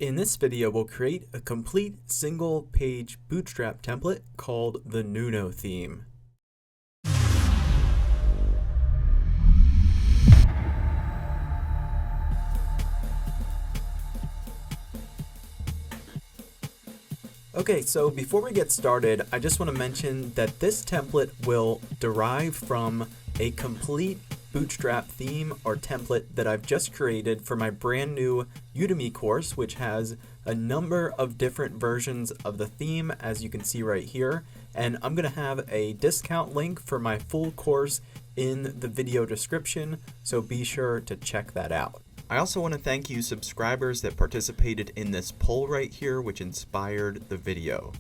In this video, we'll create a complete single-page Bootstrap template called the Nuno theme. Okay, so before we get started, I just want to mention that this template will derive from a complete Bootstrap theme or template that I've just created for my brand new Udemy course, which has a number of different versions of the theme, as you can see right here. And I'm going to have a discount link for my full course in the video description, so be sure to check that out. I also want to thank you subscribers that participated in this poll right here, which inspired the video.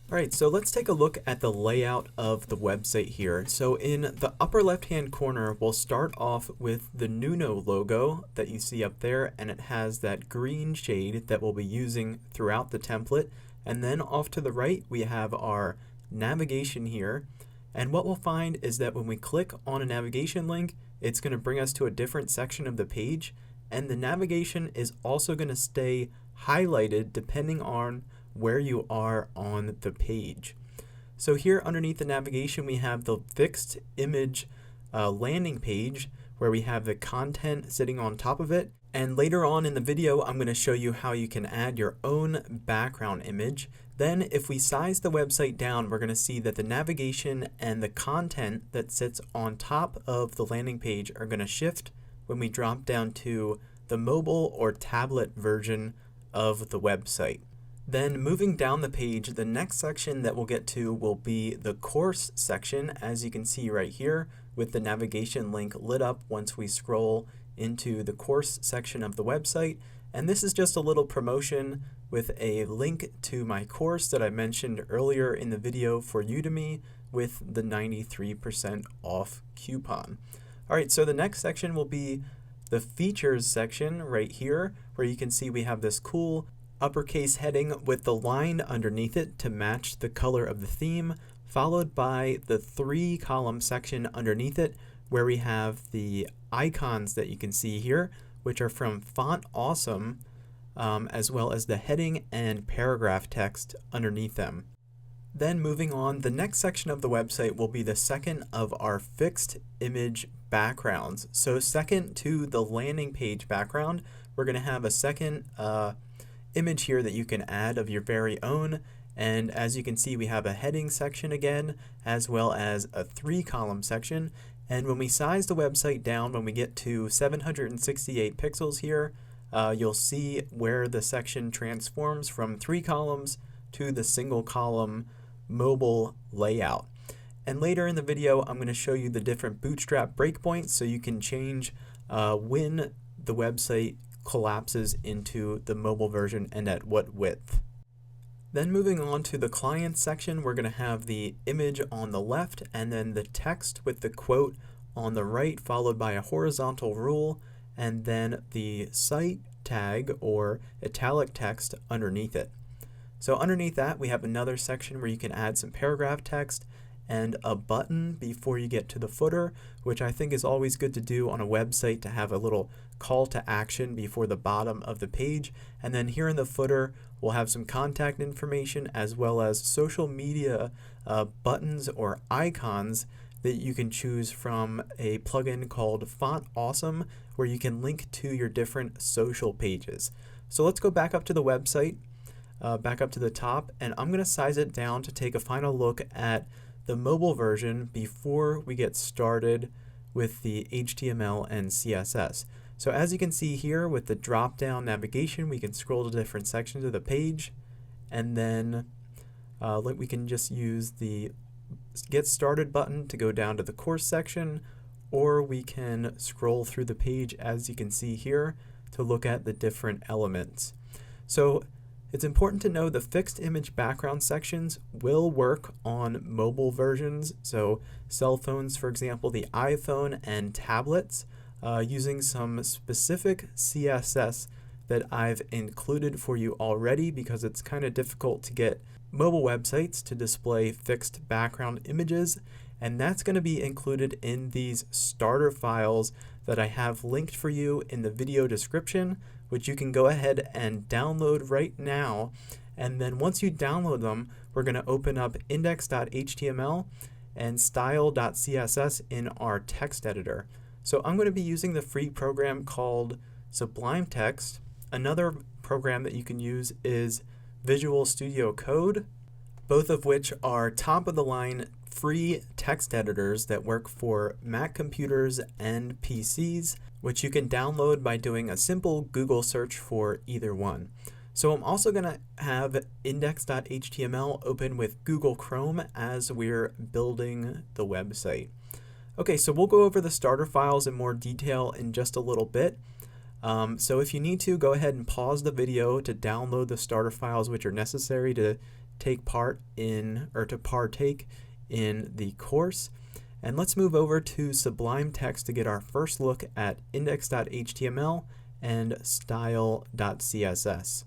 Alright, so let's take a look at the layout of the website here. So in the upper left hand corner, we'll start off with the Nuno logo that you see up there, and it has that green shade that we'll be using throughout the template. And then off to the right, we have our navigation here. And what we'll find is that when we click on a navigation link, it's going to bring us to a different section of the page. And the navigation is also going to stay highlighted depending on where you are on the page. So here underneath the navigation, we have the fixed image landing page where we have the content sitting on top of it. And later on in the video, I'm going to show you how you can add your own background image. Then if we size the website down, we're going to see that the navigation and the content that sits on top of the landing page are going to shift when we drop down to the mobile or tablet version of the website. Then moving down the page, the next section that we'll get to will be the course section, as you can see right here with the navigation link lit up once we scroll into the course section of the website. And this is just a little promotion with a link to my course that I mentioned earlier in the video for Udemy with the 93% off coupon. Alright, so the next section will be the features section right here, where you can see we have this cool uppercase heading with the line underneath it to match the color of the theme, followed by the 3-column section underneath it, where we have the icons that you can see here, which are from Font Awesome, as well as the heading and paragraph text underneath them. Then moving on, the next section of the website will be the second of our fixed image backgrounds. So second to the landing page background, we're going to have a second image here that you can add of your very own. And as you can see, we have a heading section again, as well as a 3-column section. And when we size the website down, when we get to 768 pixels here, you'll see where the section transforms from 3 columns to the single column mobile layout. And later in the video, I'm going to show you the different Bootstrap breakpoints so you can change when the website collapses into the mobile version and at what width. Then moving on to the client section, we're going to have the image on the left and then the text with the quote on the right, followed by a horizontal rule, and then the site tag or italic text underneath it. So underneath that, we have another section where you can add some paragraph text and a button before you get to the footer, which I think is always good to do on a website to have a little call to action before the bottom of the page. And then here in the footer, we'll have some contact information as well as social media buttons or icons that you can choose from a plugin called Font Awesome, where you can link to your different social pages. So let's go back up to the website, back up to the top, and I'm going to size it down to take a final look at the mobile version before we get started with the HTML and CSS. So as you can see here with the drop-down navigation, we can scroll to different sections of the page, and then we can just use the Get Started button to go down to the course section, or we can scroll through the page as you can see here to look at the different elements. So it's important to know the fixed image background sections will work on mobile versions, so cell phones, for example, the iPhone and tablets, using some specific CSS that I've included for you already because it's kind of difficult to get mobile websites to display fixed background images. and that's going to be included in these starter files that I have linked for you in the video description, which you can go ahead and download right now. And then once you download them, we're going to open up index.html and style.css in our text editor. So I'm going to be using the free program called Sublime Text. Another program that you can use is Visual Studio Code, both of which are top of the line free text editors that work for Mac computers and PCs, which you can download by doing a simple Google search for either one. So I'm also going to have index.html open with Google Chrome as we're building the website. Okay, so we'll go over the starter files in more detail in just a little bit. So if you need to, go ahead and pause the video to download the starter files which are necessary to take part in, or to partake in the course. And let's move over to Sublime Text to get our first look at index.html and style.css.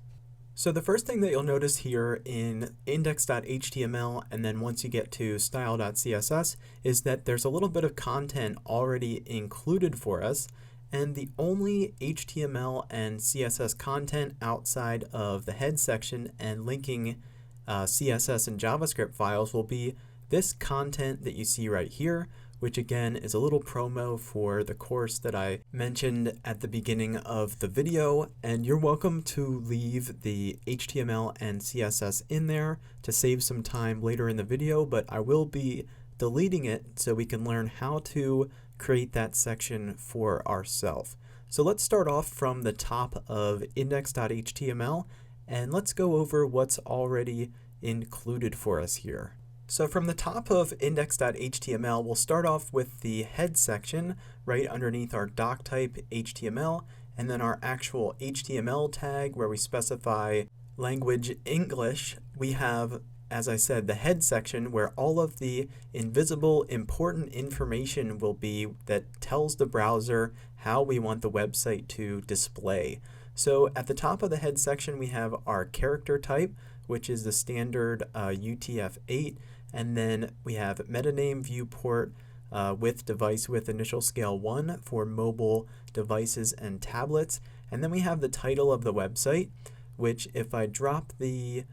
So the first thing that you'll notice here in index.html and then once you get to style.css is that there's a little bit of content already included for us, and the only HTML and CSS content outside of the head section and linking CSS and JavaScript files will be this content that you see right here, which again is a little promo for the course that I mentioned at the beginning of the video, and you're welcome to leave the HTML and CSS in there to save some time later in the video, but I will be deleting it so we can learn how to create that section for ourselves. So let's start off from the top of index.html and let's go over what's already included for us here. So from the top of index.html, we'll start off with the head section right underneath our doc type HTML, and then our actual HTML tag where we specify language English. We have, as I said, the head section where all of the invisible important information will be that tells the browser how we want the website to display. So at the top of the head section, we have our character type, which is the standard UTF-8. And then we have metaname viewport with device with initial scale 1 for mobile devices and tablets. And then we have the title of the website, which if I drop the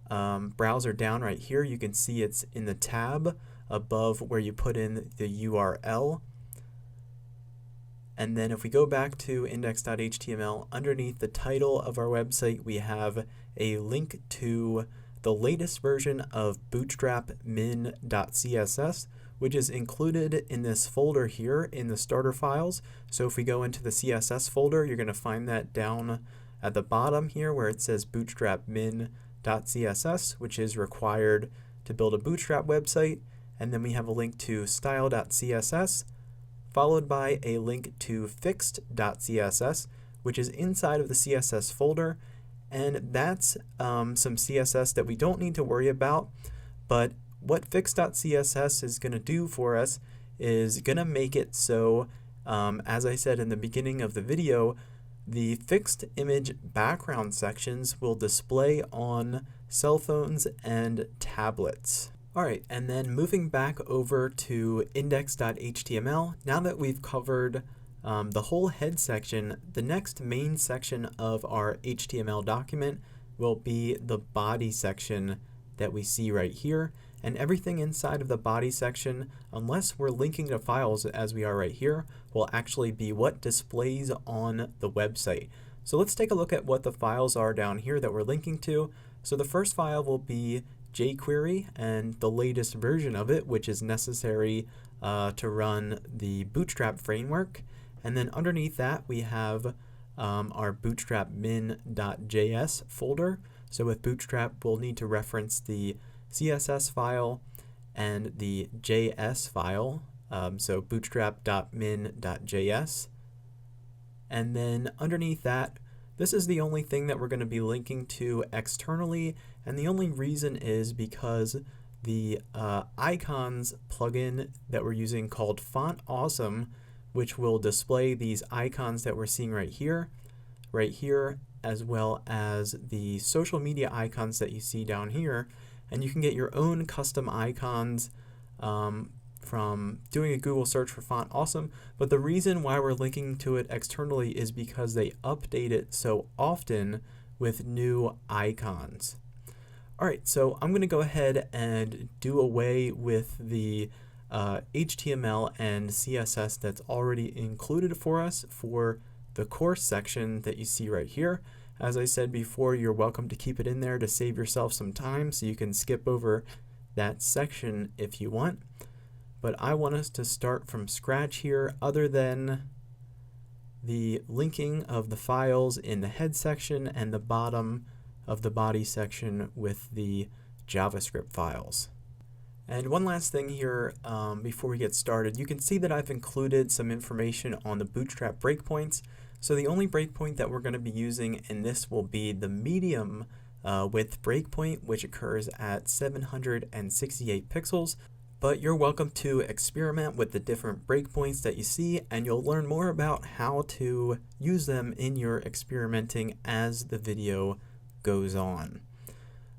browser down right here, you can see it's in the tab above where you put in the URL. And then if we go back to index.html, underneath the title of our website, we have a link to the latest version of Bootstrap min.css, which is included in this folder here in the starter files. So if we go into the CSS folder, you're going to find that down at the bottom here where it says Bootstrap min.css, which is required to build a Bootstrap website. And then we have a link to style.css, followed by a link to fixed.css, which is inside of the CSS folder. And that's some CSS that we don't need to worry about, but what fixed.css is going to do for us is going to make it so, as I said in the beginning of the video, the fixed image background sections will display on cell phones and tablets. Alright, and then moving back over to index.html, now that we've covered the whole head section, the next main section of our HTML document will be the body section that we see right here, and everything inside of the body section, unless we're linking to files as we are right here, will actually be what displays on the website. So let's take a look at what the files are down here that we're linking to. So the first file will be jQuery and the latest version of it, which is necessary to run the Bootstrap framework. And then underneath that, we have our bootstrap min.js folder. So with Bootstrap, we'll need to reference the CSS file and the JS file. So bootstrap.min.js. And then underneath that, this is the only thing that we're going to be linking to externally. And the only reason is because the icons plugin that we're using called Font Awesome, which will display these icons that we're seeing right here, as well as the social media icons that you see down here. And you can get your own custom icons from doing a Google search for font, awesome. But the reason why we're linking to it externally is because they update it so often with new icons. All right, so I'm going to go ahead and do away with the HTML and CSS that's already included for us for the course section that you see right here. As I said before, you're welcome to keep it in there to save yourself some time, so you can skip over that section if you want. But I want us to start from scratch here, other than the linking of the files in the head section and the bottom of the body section with the JavaScript files. And one last thing here before we get started, you can see that I've included some information on the Bootstrap breakpoints. So the only breakpoint that we're going to be using in this will be the medium width breakpoint, which occurs at 768 pixels. But you're welcome to experiment with the different breakpoints that you see, and you'll learn more about how to use them in your experimenting as the video goes on.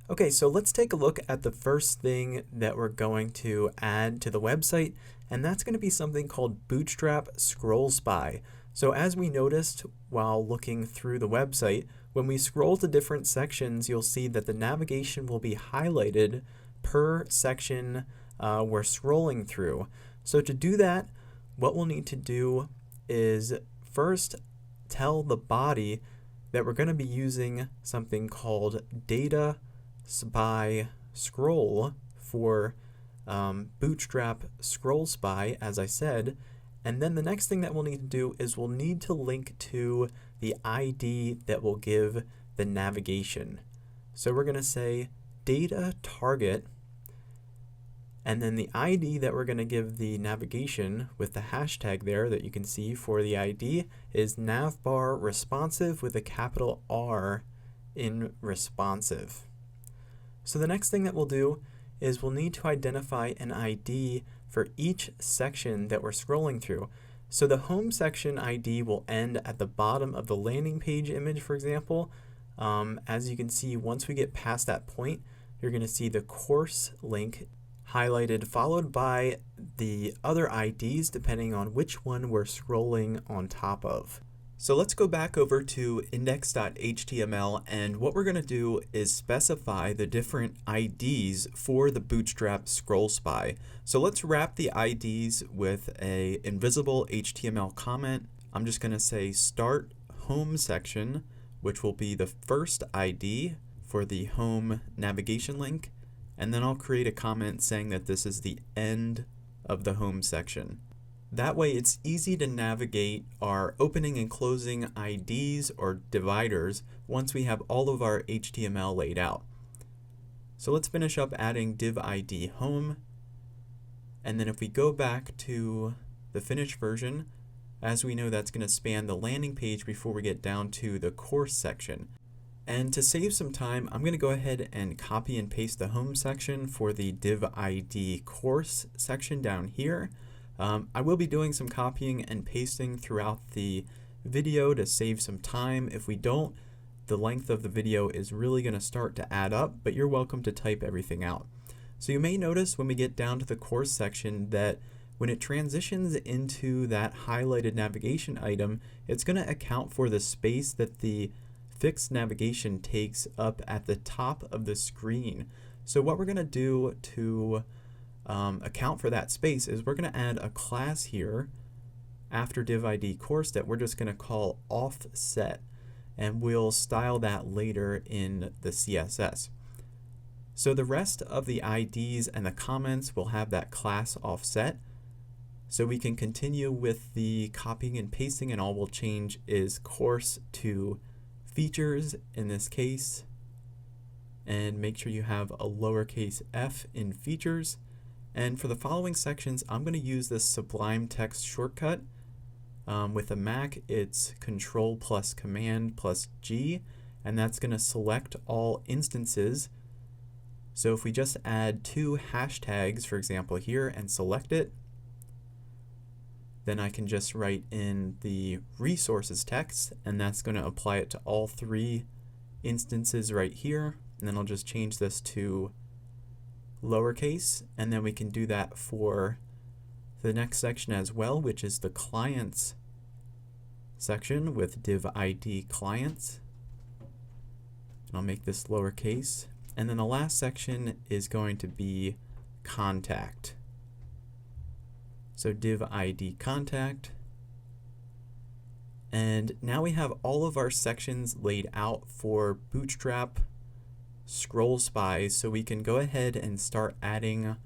Okay, so let's take a look at the first thing that we're going to add to the website, and that's going to be something called Bootstrap Scrollspy. So as we noticed while looking through the website, when we scroll to different sections, you'll see that the navigation will be highlighted per section we're scrolling through. So to do that, what we'll need to do is first tell the body that we're going to be using something called data by scroll for Bootstrap Scrollspy, as I said. And then the next thing that we'll need to do is we'll need to link to the ID that will give the navigation. So we're going to say data target, and then the ID that we're going to give the navigation with the hashtag there that you can see for the ID is Navbar responsive with a capital R in responsive. So the next thing that we'll do is we'll need to identify an ID for each section that we're scrolling through. So the home section ID will end at the bottom of the landing page image, for example. As you can see, once we get past that point, you're going to see the course link highlighted, followed by the other IDs depending on which one we're scrolling on top of. So let's go back over to index.html, and what we're going to do is specify the different IDs for the Bootstrap Scrollspy. So let's wrap the IDs with a invisible HTML comment. I'm just going to say start home section, which will be the first ID for the home navigation link. And then I'll create a comment saying that this is the end of the home section. That way it's easy to navigate our opening and closing IDs or dividers once we have all of our HTML laid out. So let's finish up adding div ID home. And then if we go back to the finished version, as we know, that's going to span the landing page before we get down to the course section. And to save some time, I'm going to go ahead and copy and paste the home section for the div ID course section down here. I will be doing some copying and pasting throughout the video to save some time. If we don't, the length of the video is really going to start to add up, but you're welcome to type everything out. So you may notice when we get down to the course section that when it transitions into that highlighted navigation item, it's going to account for the space that the fixed navigation takes up at the top of the screen. So what we're going to do to account for that space is we're going to add a class here after div ID course that we're just going to call offset, and we'll style that later in the CSS. So the rest of the IDs and the comments will have that class offset. So we can continue with the copying and pasting, and all we'll change is course to features in this case, and make sure you have a lowercase f in features. And for the following sections, I'm going to use this Sublime Text shortcut. With a Mac, it's Control plus Command plus G, and that's going to select all instances. So if we just add 2 hashtags, for example, here and select it, then I can just write in the resources text, and that's going to apply it to all 3 instances right here. And then I'll just change this to lowercase, and then we can do that for the next section as well, which is the clients section with div ID clients. And I'll make this lowercase. And then the last section is going to be contact. So div ID contact. And now we have all of our sections laid out for Bootstrap Scrollspy, so we can go ahead and start adding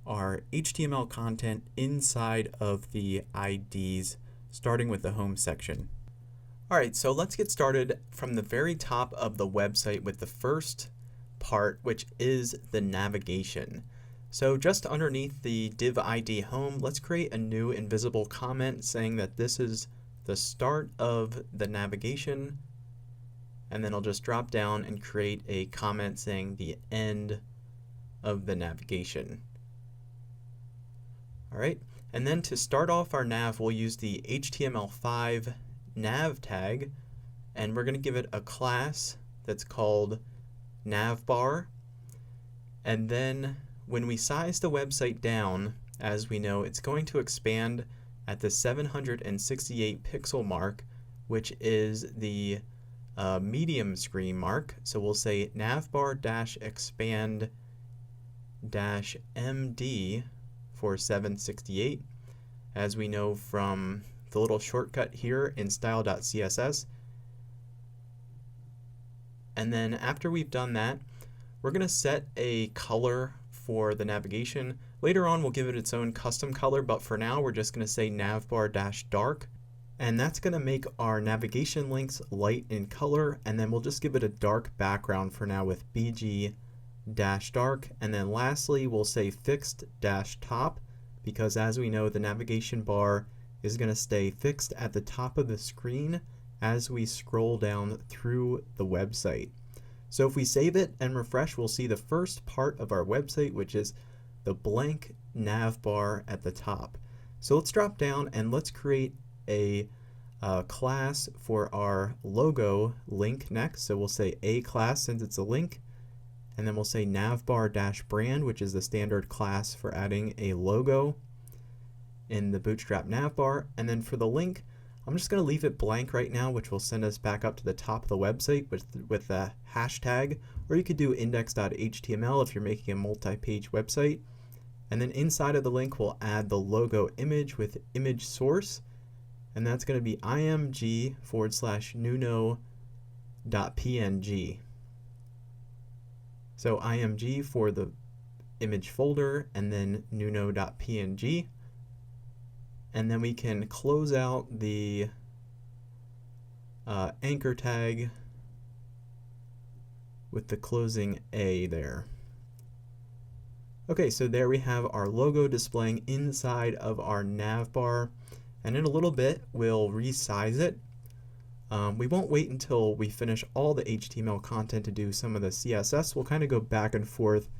our HTML content inside of the IDs, starting with the home section. Alright, so let's get started from the very top of the website with the first part, which is the navigation. So just underneath the div ID home, let's create a new invisible comment saying that this is the start of the navigation, and then I'll just drop down and create a comment saying the end of the navigation. Alright, and then to start off our nav, we'll use the HTML5 nav tag, and we're going to give it a class that's called Navbar. And then when we size the website down, as we know, it's going to expand at the 768 pixel mark, which is the medium screen mark. So we'll say navbar-expand-md for 768, as we know from the little shortcut here in style.css. And then after we've done that, we're going to set a color for the navigation. Later on we'll give it its own custom color, but for now we're just going to say navbar-dark, and that's going to make our navigation links light in color, and then we'll just give it a dark background for now with bg-dark, and then lastly we'll say fixed-top, because as we know the navigation bar is going to stay fixed at the top of the screen as we scroll down through the website. So if we save it and refresh, we'll see the first part of our website, which is the blank nav bar at the top. So let's drop down and let's create a class for our logo link next. So we'll say a class since it's a link, and then we'll say navbar-brand, which is the standard class for adding a logo in the Bootstrap navbar. And then for the link, I'm just going to leave it blank right now, which will send us back up to the top of the website with the hashtag, or you could do index.html if you're making a multi-page website. And then inside of the link, we'll add the logo image with image source, and that's going to be img/nuno.png. So img for the image folder, and then nuno.png. And then we can close out the anchor tag with the closing A there. Okay, so there we have our logo displaying inside of our navbar, and in a little bit we'll resize it. We won't wait until we finish all the HTML content to do some of the CSS. We'll kind of go back and forth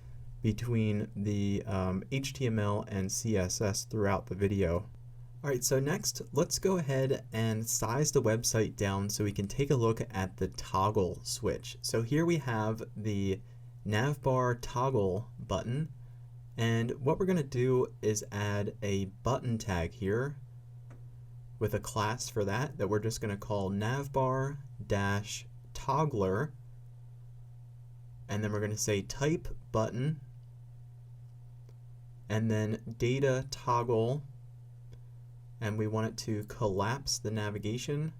between the HTML and CSS throughout the video. Alright, so next let's go ahead and size the website down so we can take a look at the toggle switch. So here we have the navbar toggle button, and what we're going to do is add a button tag here with a class for that we're just going to call navbar-toggler, and then we're going to say type button, and then data toggle, and we want it to collapse the navigation.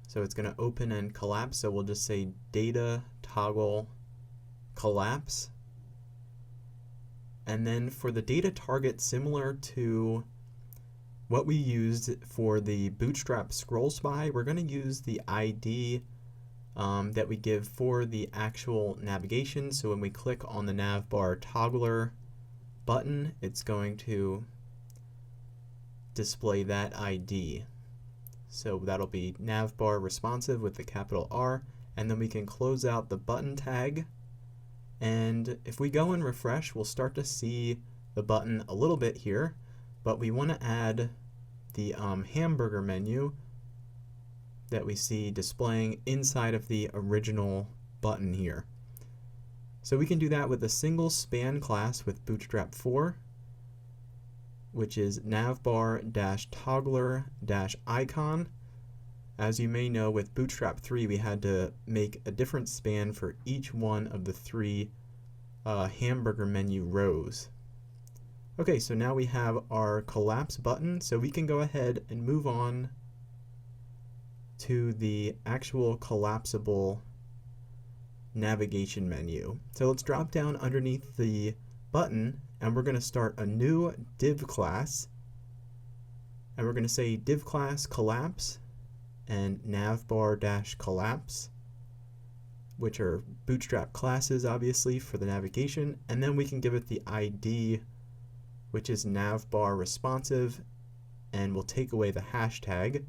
So it's going to open and collapse, so we'll just say data toggle collapse. And then for the data target, similar to what we used for the Bootstrap Scrollspy, we're going to use the ID that we give for the actual navigation. So when we click on the navbar toggler button, it's going to display that ID. So that'll be navbar responsive with the capital R, and then we can close out the button tag. And if we go and refresh, we'll start to see the button a little bit here, but we want to add the hamburger menu that we see displaying inside of the original button here. So we can do that with a single span class with Bootstrap 4. which is navbar-toggler-icon. As you may know, with Bootstrap 3 we had to make a different span for each one of the three hamburger menu rows. Okay, so now we have our collapse button, so we can go ahead and move on to the actual collapsible navigation menu. So let's drop down underneath the button and we're going to start a new div class, and we're going to say div class collapse and navbar-collapse, which are Bootstrap classes obviously for the navigation, and then we can give it the ID, which is navbar responsive, and we'll take away the hashtag,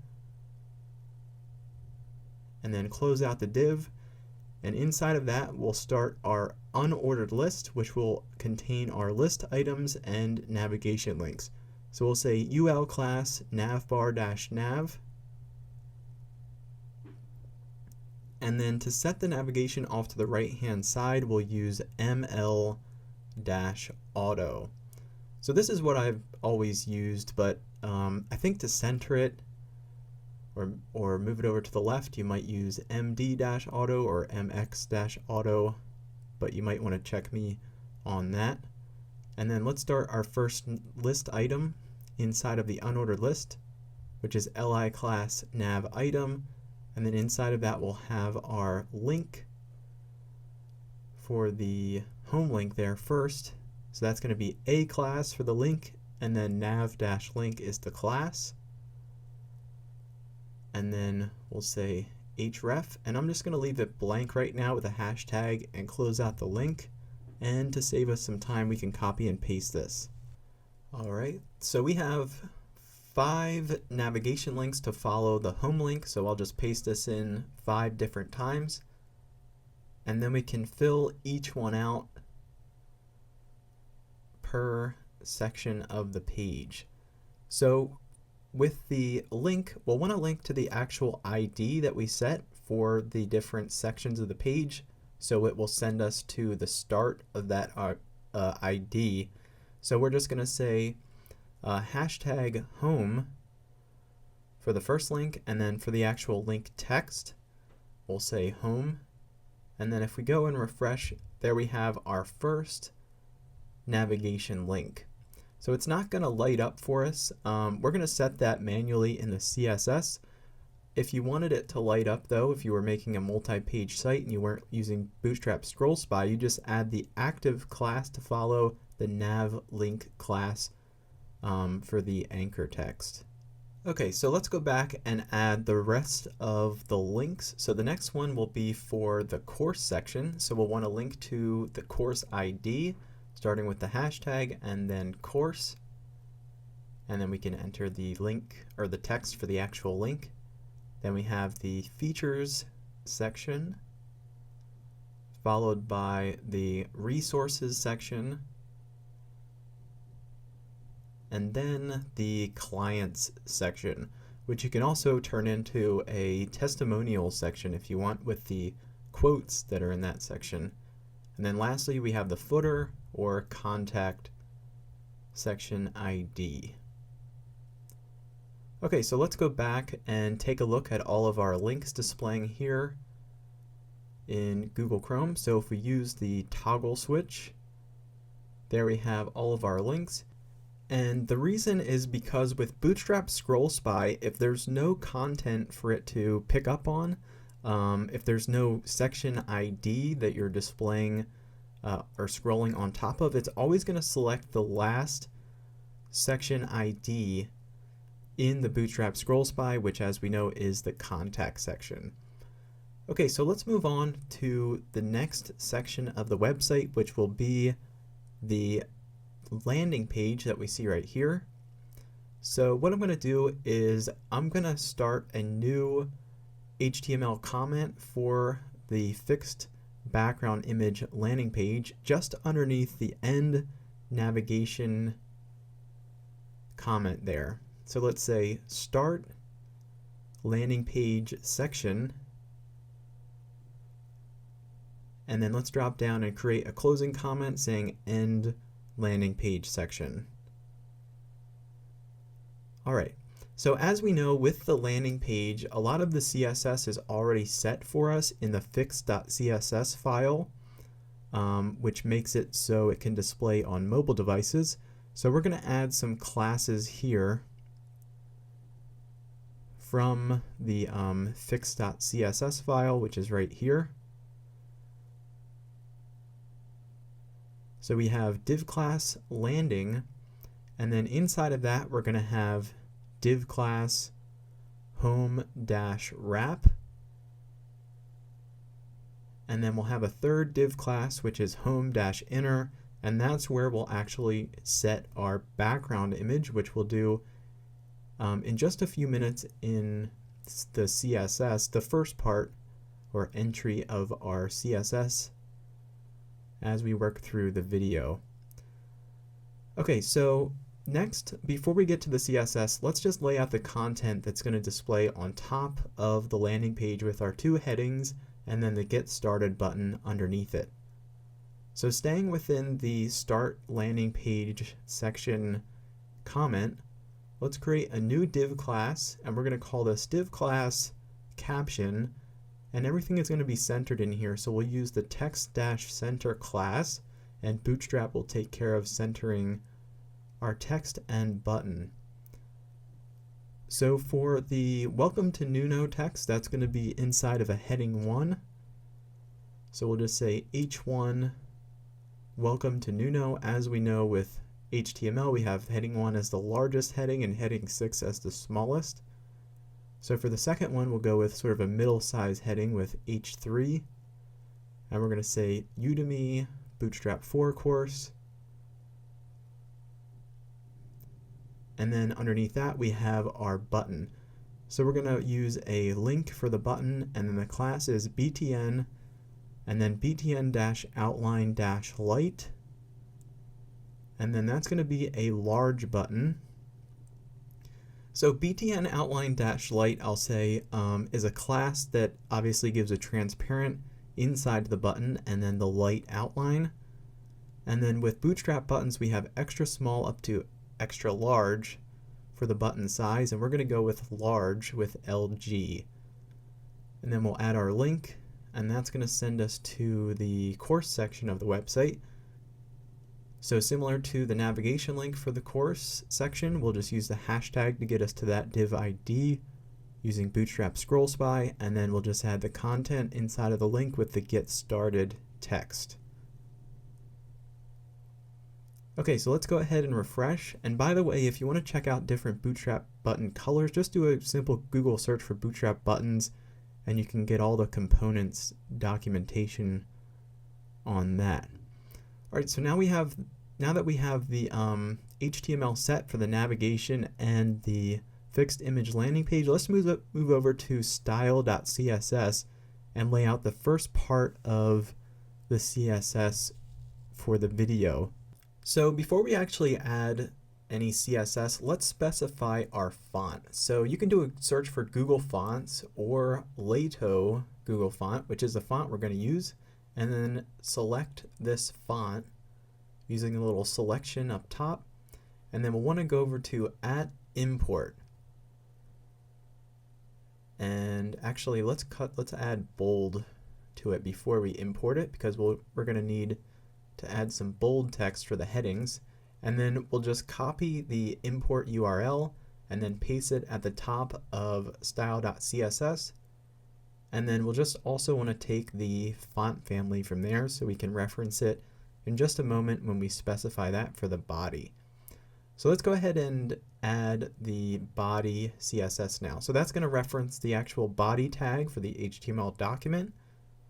and then close out the div, and inside of that we'll start our unordered list, which will contain our list items and navigation links. So we'll say ul class navbar-nav, and then to set the navigation off to the right hand side we'll use ml-auto. So this is what I've always used, but I think to center it or move it over to the left you might use md-auto or mx-auto, but you might want to check me on that. And then let's start our first list item inside of the unordered list, which is li class nav item, and then inside of that we'll have our link for the home link there first. So that's going to be a class for the link, and then nav-link is the class. And then we'll say href, and I'm just going to leave it blank right now with a hashtag and close out the link. And to save us some time we can copy and paste this. Alright, so we have 5 navigation links to follow the home link, so I'll just paste this in 5 different times, and then we can fill each one out per section of the page. So with the link, we'll want to link to the actual ID that we set for the different sections of the page, so it will send us to the start of that ID. So we're just going to say hashtag home for the first link, and then for the actual link text we'll say home, and then if we go and refresh, there we have our first navigation link. So it's not going to light up for us. We're going to set that manually in the CSS. If you wanted it to light up though, if you were making a multi-page site and you weren't using Bootstrap Scrollspy, you just add the active class to follow the nav link class for the anchor text. Okay, so let's go back and add the rest of the links. So the next one will be for the course section. So we'll want to link to the course ID, starting with the hashtag and then course, and then we can enter the link or the text for the actual link. Then we have the features section, followed by the resources section, and then the clients section, which you can also turn into a testimonial section if you want, with the quotes that are in that section. And then lastly we have the footer or contact section ID. Okay, so let's go back and take a look at all of our links displaying here in Google Chrome. So if we use the toggle switch, there we have all of our links. And the reason is because with Bootstrap Scrollspy, if there's no content for it to pick up on, if there's no section ID that you're displaying or scrolling on top of, it's always going to select the last section ID in the Bootstrap Scrollspy, which as we know is the contact section. Okay, so let's move on to the next section of the website, which will be the landing page that we see right here. So what I'm going to do is I'm going to start a new HTML comment for the fixed background image landing page just underneath the end navigation comment there. So let's say start landing page section, and then let's drop down and create a closing comment saying end landing page section. All right. So as we know, with the landing page, a lot of the CSS is already set for us in the fix.css file, which makes it so it can display on mobile devices. So we're going to add some classes here from the fix.css file, which is right here. So we have div class landing, and then inside of that we're going to have div class home-wrap, and then we'll have a third div class which is home-inner, and that's where we'll actually set our background image, which we'll do in just a few minutes in the CSS, the first part or entry of our CSS as we work through the video. Okay, so next, before we get to the CSS, let's just lay out the content that's going to display on top of the landing page with our two headings and then the Get Started button underneath it. So staying within the Start Landing Page section comment, let's create a new div class, and we're going to call this div class caption, and everything is going to be centered in here. So we'll use the text-center class, and Bootstrap will take care of centering our text and button. So for the welcome to Nuno text, that's going to be inside of a heading 1. So we'll just say h1 welcome to Nuno. As we know with HTML, we have heading 1 as the largest heading and heading 6 as the smallest. So for the second one, we'll go with sort of a middle size heading with h3, and we're going to say Udemy Bootstrap 4 course. And then underneath that we have our button. So we're going to use a link for the button, and then the class is btn, and then btn-outline-light, and then that's going to be a large button. So btn outline-light, I'll say, is a class that obviously gives a transparent inside the button and then the light outline. And then with Bootstrap buttons, we have extra small up to extra large for the button size, and we're going to go with large with LG. And then we'll add our link, and that's going to send us to the course section of the website. So similar to the navigation link for the course section, we'll just use the hashtag to get us to that div ID using Bootstrap Scrollspy, and then we'll just add the content inside of the link with the Get Started text. Okay, so let's go ahead and refresh. And by the way, if you want to check out different Bootstrap button colors, just do a simple Google search for Bootstrap buttons, and you can get all the components documentation on that. All right, so now that we have the HTML set for the navigation and the fixed image landing page, let's move over to style.css and lay out the first part of the CSS for the video. So before we actually add any CSS, let's specify our font. So you can do a search for Google Fonts or Lato Google Font, which is the font we're going to use, and then select this font using a little selection up top, and then we'll want to go over to @import. And actually, let's add bold to it before we import it, because we're going to need to add some bold text for the headings, and then we'll just copy the import URL and then paste it at the top of style.css, and then we'll just also want to take the font family from there so we can reference it in just a moment when we specify that for the body. So let's go ahead and add the body CSS now. So that's going to reference the actual body tag for the HTML document.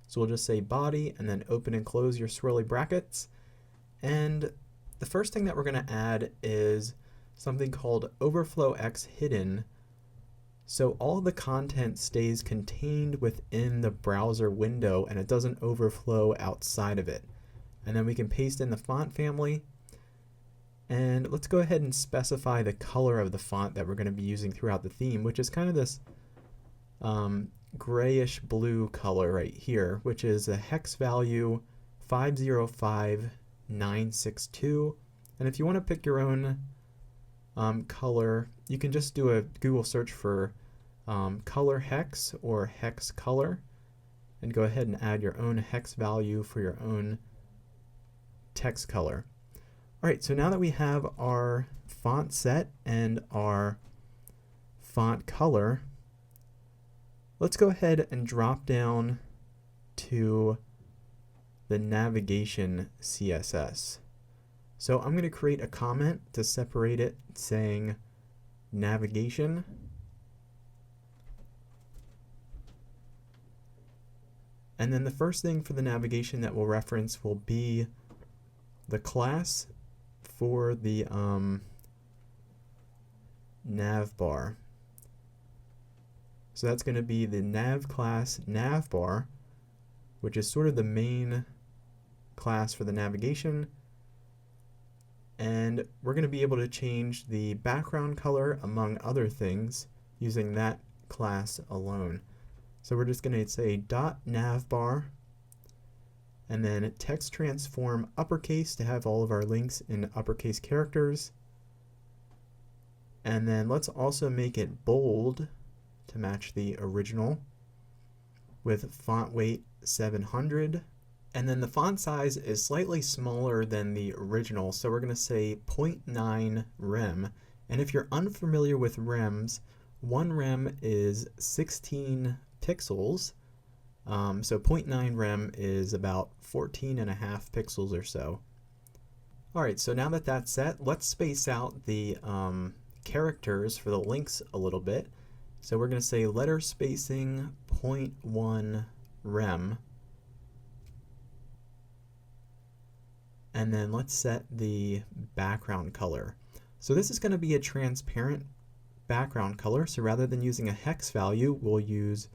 So we'll just say body and then open and close your swirly brackets. And the first thing that we're going to add is something called overflow X hidden. So all the content stays contained within the browser window and it doesn't overflow outside of it. And then we can paste in the font family. And let's go ahead and specify the color of the font that we're going to be using throughout the theme, which is kind of this grayish blue color right here, which is a hex value 505962. And if you want to pick your own color. You can just do a Google search for color hex or hex color and go ahead and add your own hex value for your own text color. Alright, so now that we have our font set and our font color, let's go ahead and drop down to the navigation CSS. So I'm going to create a comment to separate it saying navigation. And then the first thing for the navigation that we'll reference will be the class for the Navbar. So that's going to be the nav class Navbar, which is sort of the main class for the navigation. And we're going to be able to change the background color, among other things, using that class alone. So we're just going to say .navbar, and then text transform uppercase to have all of our links in uppercase characters. And then let's also make it bold to match the original with font weight 700. And then the font size is slightly smaller than the original, so we're going to say 0.9 rem. And if you're unfamiliar with rems, 1 rem is 16 pixels. So 0.9 rem is about 14.5 pixels or so. Alright, so now that that's set, let's space out the characters for the links a little bit. So we're going to say letter spacing 0.1 rem. And then let's set the background color. So this is going to be a transparent background color. So rather than using a hex value, we'll use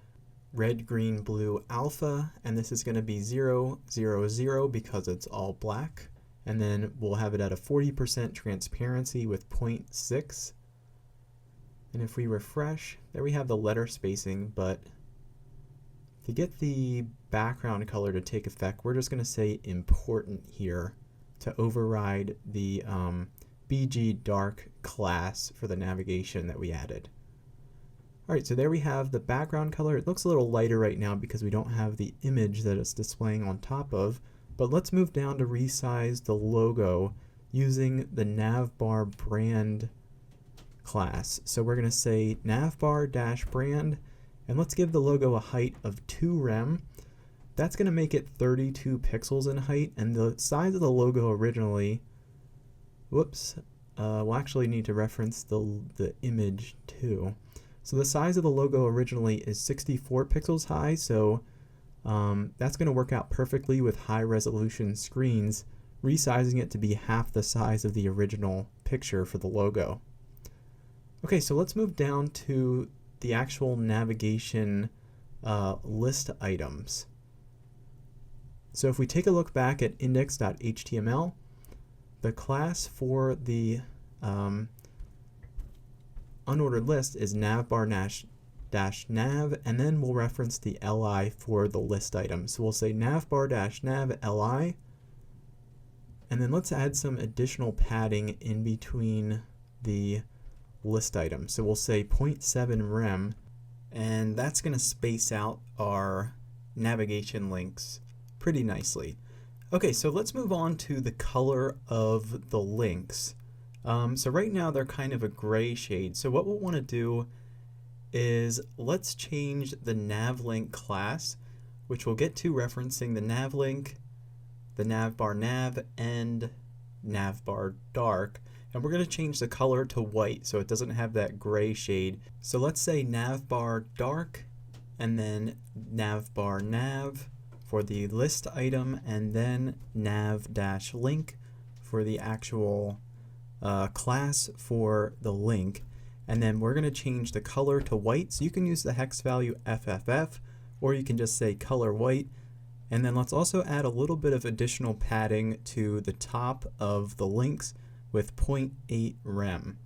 red, green, blue, alpha, and this is going to be 0, 0, 0 because it's all black. And then we'll have it at a 40% transparency with 0.6. And if we refresh, there we have the letter spacing, but to get the background color to take effect, we're just going to say important here to override the BG dark class for the navigation that we added. Alright, so there we have the background color. It looks a little lighter right now because we don't have the image that it's displaying on top of, but let's move down to resize the logo using the Navbar brand class. So we're going to say navbar-brand, and let's give the logo a height of 2 rem. That's going to make it 32 pixels in height, and the size of the logo originally, we'll actually need to reference the image too. So the size of the logo originally is 64 pixels high, so that's going to work out perfectly with high resolution screens, resizing it to be half the size of the original picture for the logo. Okay, so let's move down to the actual navigation list items. So if we take a look back at index.html, the class for the unordered list is navbar-nav, and then we'll reference the li for the list item. So we'll say navbar-nav li, and then let's add some additional padding in between the list items. So we'll say 0.7 rem, and that's going to space out our navigation links pretty nicely. Okay, so let's move on to the color of the links. So right now they're kind of a gray shade. So what we'll want to do is let's change the navlink class, which we'll get to referencing the navlink, the navbar nav, and navbar dark. And we're going to change the color to white so it doesn't have that gray shade. So let's say navbar dark, and then navbar nav for the list item, and then nav-link for the actual class for the link. And then we're going to change the color to white, so you can use the hex value FFF, or you can just say color white. And then let's also add a little bit of additional padding to the top of the links with 0.8 rem.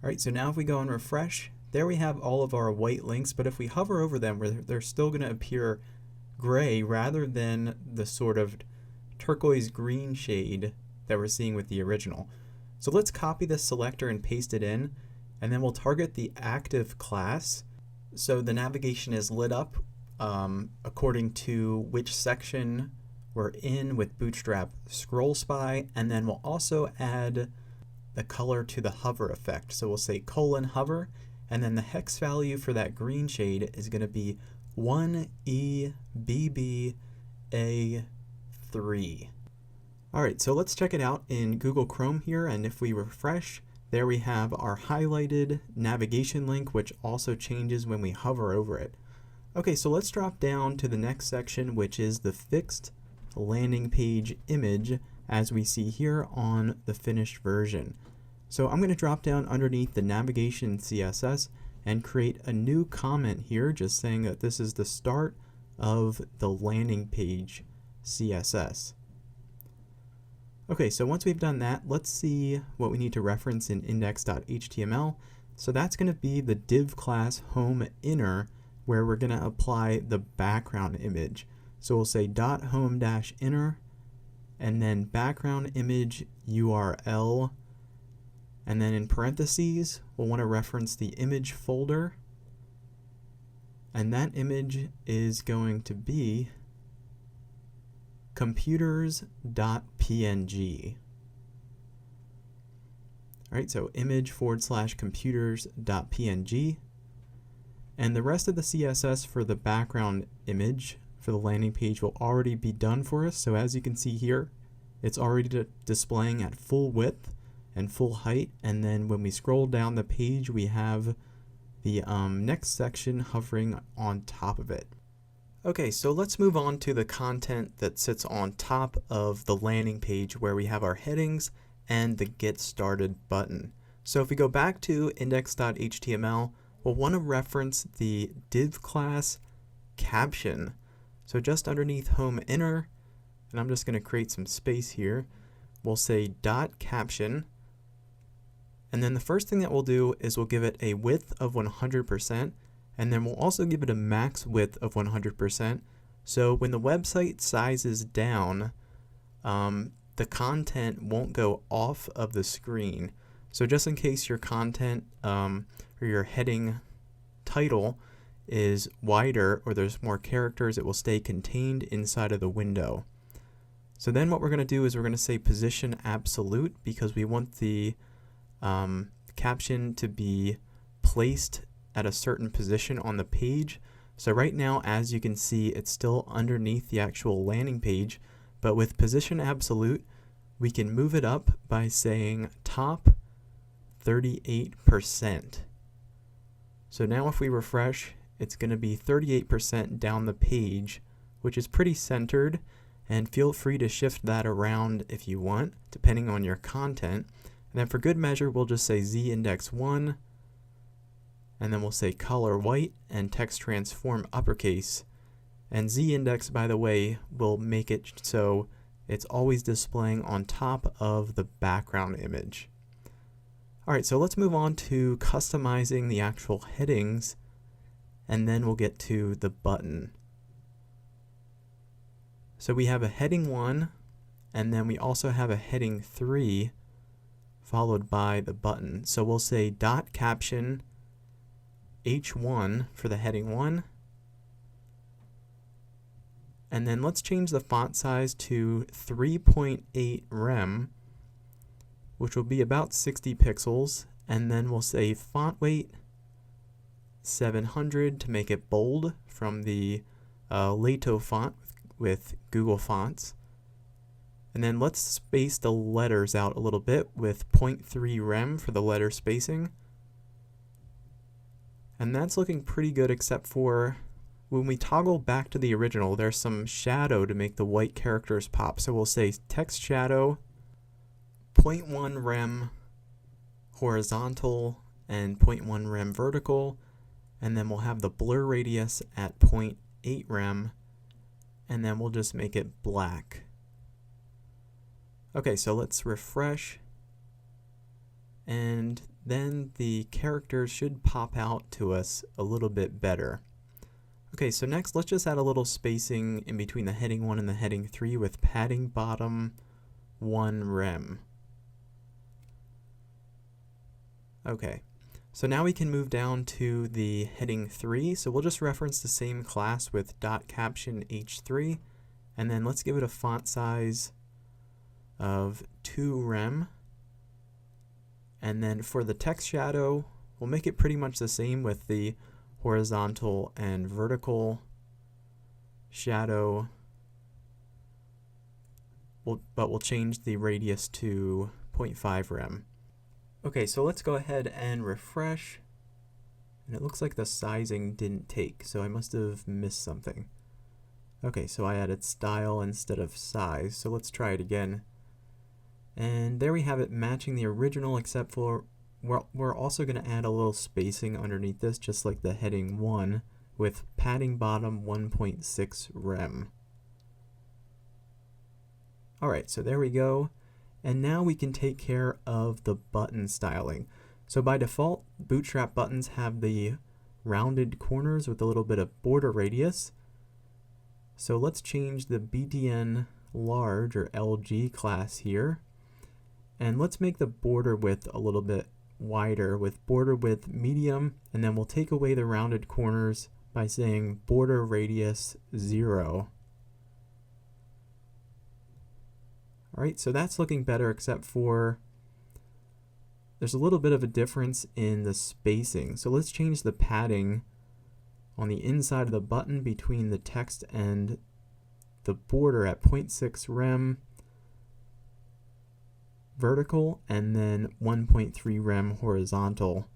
Alright, so now if we go and refresh, there we have all of our white links, but if we hover over them, they're still going to appear gray rather than the sort of turquoise green shade that we're seeing with the original. So let's copy this selector and paste it in, and then we'll target the active class. So the navigation is lit up according to which section we're in with Bootstrap Scrollspy, and then we'll also add the color to the hover effect. So we'll say :hover, and then the hex value for that green shade is going to be 1EBBA3. Alright, so let's check it out in Google Chrome here, and if we refresh, there we have our highlighted navigation link, which also changes when we hover over it. Okay, so let's drop down to the next section, which is the fixed landing page image, as we see here on the finished version. So I'm going to drop down underneath the navigation CSS and create a new comment here, just saying that this is the start of the landing page CSS. Okay, so once we've done that, let's see what we need to reference in index.html. So that's going to be the div class home inner, where we're going to apply the background image. So we'll say .home-inner, and then background image URL, and then in parentheses, we'll want to reference the image folder, and that image is going to be computers.png. Alright, so image/computers.png, and the rest of the CSS for the background image for the landing page will already be done for us. So as you can see here, it's already displaying at full width and full height, and then when we scroll down the page, we have the next section hovering on top of it. Okay, so let's move on to the content that sits on top of the landing page, where we have our headings and the Get Started button. So if we go back to index.html, we'll want to reference the div class caption. So just underneath home inner, and I'm just going to create some space here, we'll say .caption, and then the first thing that we'll do is we'll give it a width of 100%, and then we'll also give it a max width of 100%. So when the website sizes down, the content won't go off of the screen. So just in case your content or your heading title is wider or there's more characters, it will stay contained inside of the window. So then what we're going to do is we're going to say position absolute, because we want the caption to be placed at a certain position on the page. So right now, as you can see, it's still underneath the actual landing page, but with position absolute, we can move it up by saying top 38%. So now if we refresh, it's going to be 38% down the page, which is pretty centered, and feel free to shift that around if you want, depending on your content. And then for good measure, we'll just say z-index1, and then we'll say color white and text transform uppercase. And z-index, by the way, will make it so it's always displaying on top of the background image. Alright, so let's move on to customizing the actual headings, and then we'll get to the button. So we have a heading 1, and then we also have a heading 3, followed by the button. So we'll say .caption H1 for the heading 1, and then let's change the font size to 3.8 rem, which will be about 60 pixels, and then we'll say font weight 700 to make it bold from the Lato font with Google Fonts. And then let's space the letters out a little bit with 0.3 rem for the letter spacing. And that's looking pretty good, except for when we toggle back to the original, there's some shadow to make the white characters pop. So we'll say text shadow 0.1 rem horizontal and 0.1 rem vertical, and then we'll have the blur radius at 0.8 rem, and then we'll just make it black. Okay, so let's refresh, and then the characters should pop out to us a little bit better. Okay, so next let's just add a little spacing in between the heading 1 and the heading 3 with padding bottom 1 rem. Okay, so now we can move down to the heading 3. So we'll just reference the same class with .caption h3, and then let's give it a font size of 2 rem. And then for the text shadow, we'll make it pretty much the same with the horizontal and vertical shadow, but we'll change the radius to 0.5 rem. Okay, so let's go ahead and refresh, and it looks like the sizing didn't take, so I must have missed something. Okay, so I added style instead of size, so let's try it again. And there we have it, matching the original, except for we're also going to add a little spacing underneath this, just like the heading 1, with padding bottom 1.6 rem. Alright, so there we go. And now we can take care of the button styling. So by default, Bootstrap buttons have the rounded corners with a little bit of border radius. So let's change the BTN large or LG class here. And let's make the border width a little bit wider with border width medium, and then we'll take away the rounded corners by saying border radius 0. Alright, so that's looking better, except for there's a little bit of a difference in the spacing. So let's change the padding on the inside of the button between the text and the border at 0.6 rem vertical, and then 1.3 rem horizontal.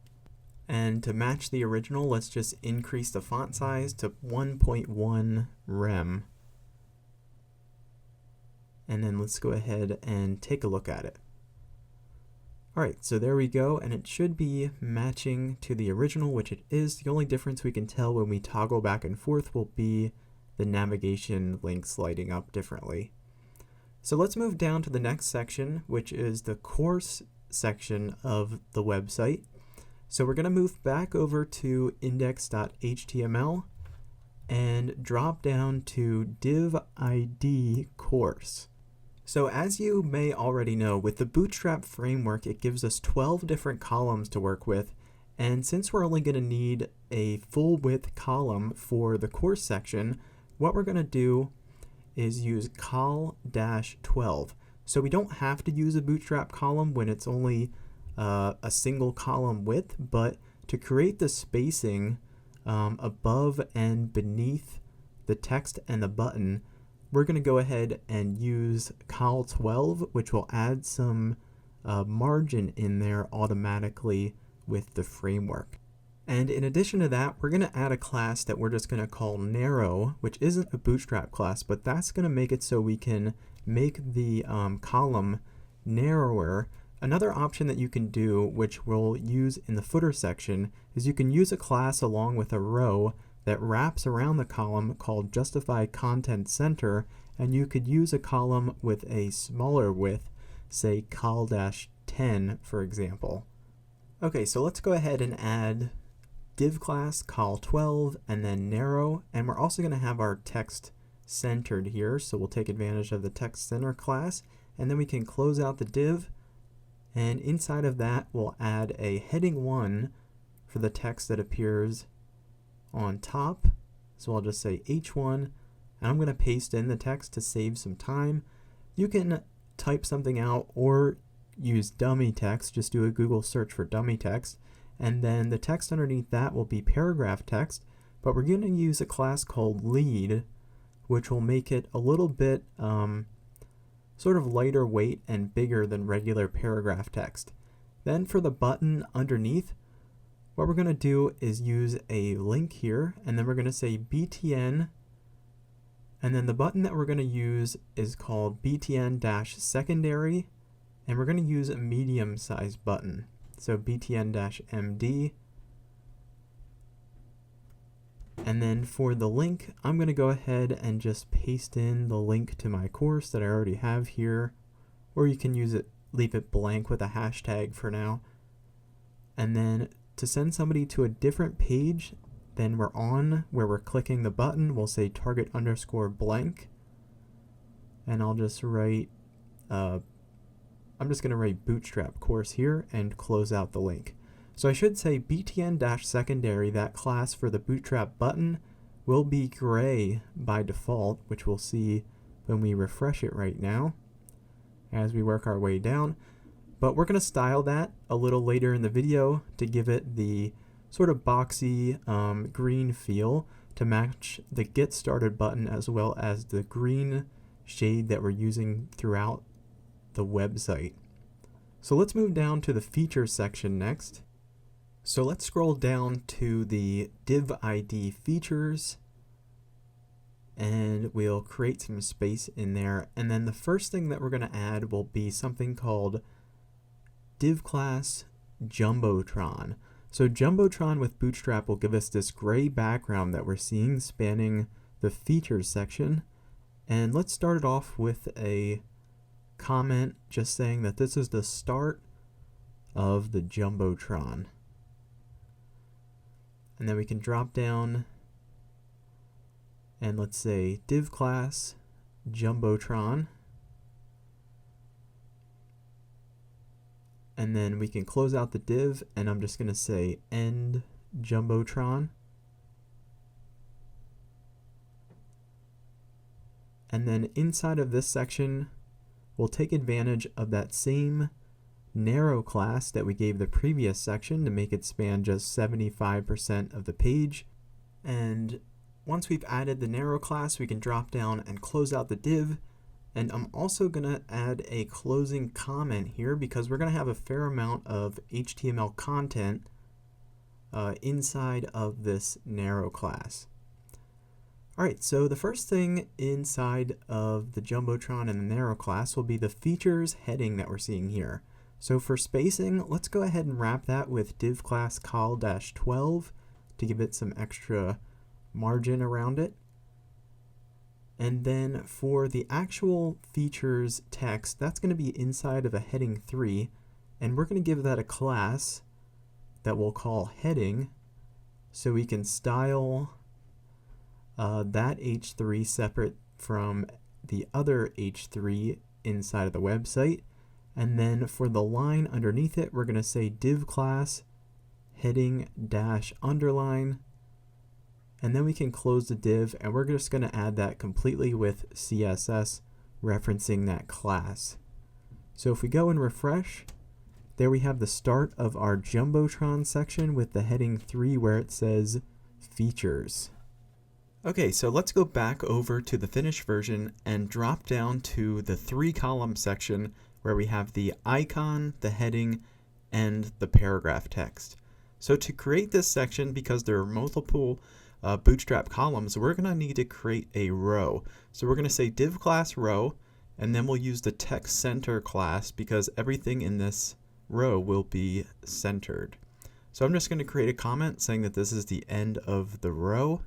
And to match the original, let's just increase the font size to 1.1 rem. And then let's go ahead and take a look at it. Alright, so there we go, and it should be matching to the original, which it is. The only difference we can tell when we toggle back and forth will be the navigation links lighting up differently. So let's move down to the next section, which is the course section of the website. So we're going to move back over to index.html and drop down to div ID course. So as you may already know, with the Bootstrap framework, it gives us 12 different columns to work with. And since we're only going to need a full width column for the course section, what we're going to do is use col-12. So we don't have to use a Bootstrap column when it's only a single column width, but to create the spacing above and beneath the text and the button, we're going to go ahead and use col-12, which will add some margin in there automatically with the framework. And in addition to that, we're going to add a class that we're just going to call narrow, which isn't a Bootstrap class, but that's going to make it so we can make the column narrower. Another option that you can do, which we'll use in the footer section, is you can use a class along with a row that wraps around the column called justify content center, and you could use a column with a smaller width, say col-10 for example. Okay, so let's go ahead and add div class col-12 and then narrow, and we're also going to have our text centered here, so we'll take advantage of the text center class, and then we can close out the div, and inside of that we'll add a heading 1 for the text that appears on top. So I'll just say h1, and I'm going to paste in the text to save some time. You can type something out or use dummy text, just do a Google search for dummy text, and then the text underneath that will be paragraph text, but we're going to use a class called lead, which will make it a little bit sort of lighter weight and bigger than regular paragraph text. Then for the button underneath, what we're going to do is use a link here, and then we're going to say BTN, and then the button that we're going to use is called BTN-secondary, and we're going to use a medium-sized button. So BTN-MD. And then for the link, I'm going to go ahead and just paste in the link to my course that I already have here, or you can use it, leave it blank with a hashtag for now. And then to send somebody to a different page than we're on, where we're clicking the button, we'll say target_blank. And I'll just write, I'm just going to write Bootstrap course here and close out the link. So I should say btn-secondary, that class for the Bootstrap button, will be gray by default, which we'll see when we refresh it right now as we work our way down. But we're going to style that a little later in the video to give it the sort of boxy green feel to match the Get Started button as well as the green shade that we're using throughout the website. So let's move down to the features section next. So let's scroll down to the div ID features and we'll create some space in there. And then the first thing that we're going to add will be something called div class Jumbotron. So Jumbotron with Bootstrap will give us this gray background that we're seeing spanning the features section. And let's start it off with a comment just saying that this is the start of the Jumbotron. And then we can drop down and let's say div class Jumbotron. And then we can close out the div and I'm just going to say end Jumbotron. And then inside of this section, we'll take advantage of that same narrow class that we gave the previous section to make it span just 75% of the page. And once we've added the narrow class, we can drop down and close out the div. And I'm also going to add a closing comment here because we're going to have a fair amount of HTML content inside of this narrow class. Alright, so the first thing inside of the Jumbotron and the narrow class will be the features heading that we're seeing here. So for spacing, let's go ahead and wrap that with div class col-12 to give it some extra margin around it. And then for the actual features text, that's going to be inside of a heading 3, and we're going to give that a class that we'll call heading, so we can style that h3 separate from the other h3 inside of the website. And then for the line underneath it, we're going to say div class heading dash underline. And then we can close the div and we're just going to add that completely with CSS referencing that class. So if we go and refresh, there we have the start of our Jumbotron section with the heading 3 where it says features. Okay, so let's go back over to the finished version and drop down to the 3-column section where we have the icon, the heading, and the paragraph text. So to create this section, because there are multiple Bootstrap columns, we're going to need to create a row. So we're going to say div class row, and then we'll use the text center class because everything in this row will be centered. So I'm just going to create a comment saying that this is the end of the row.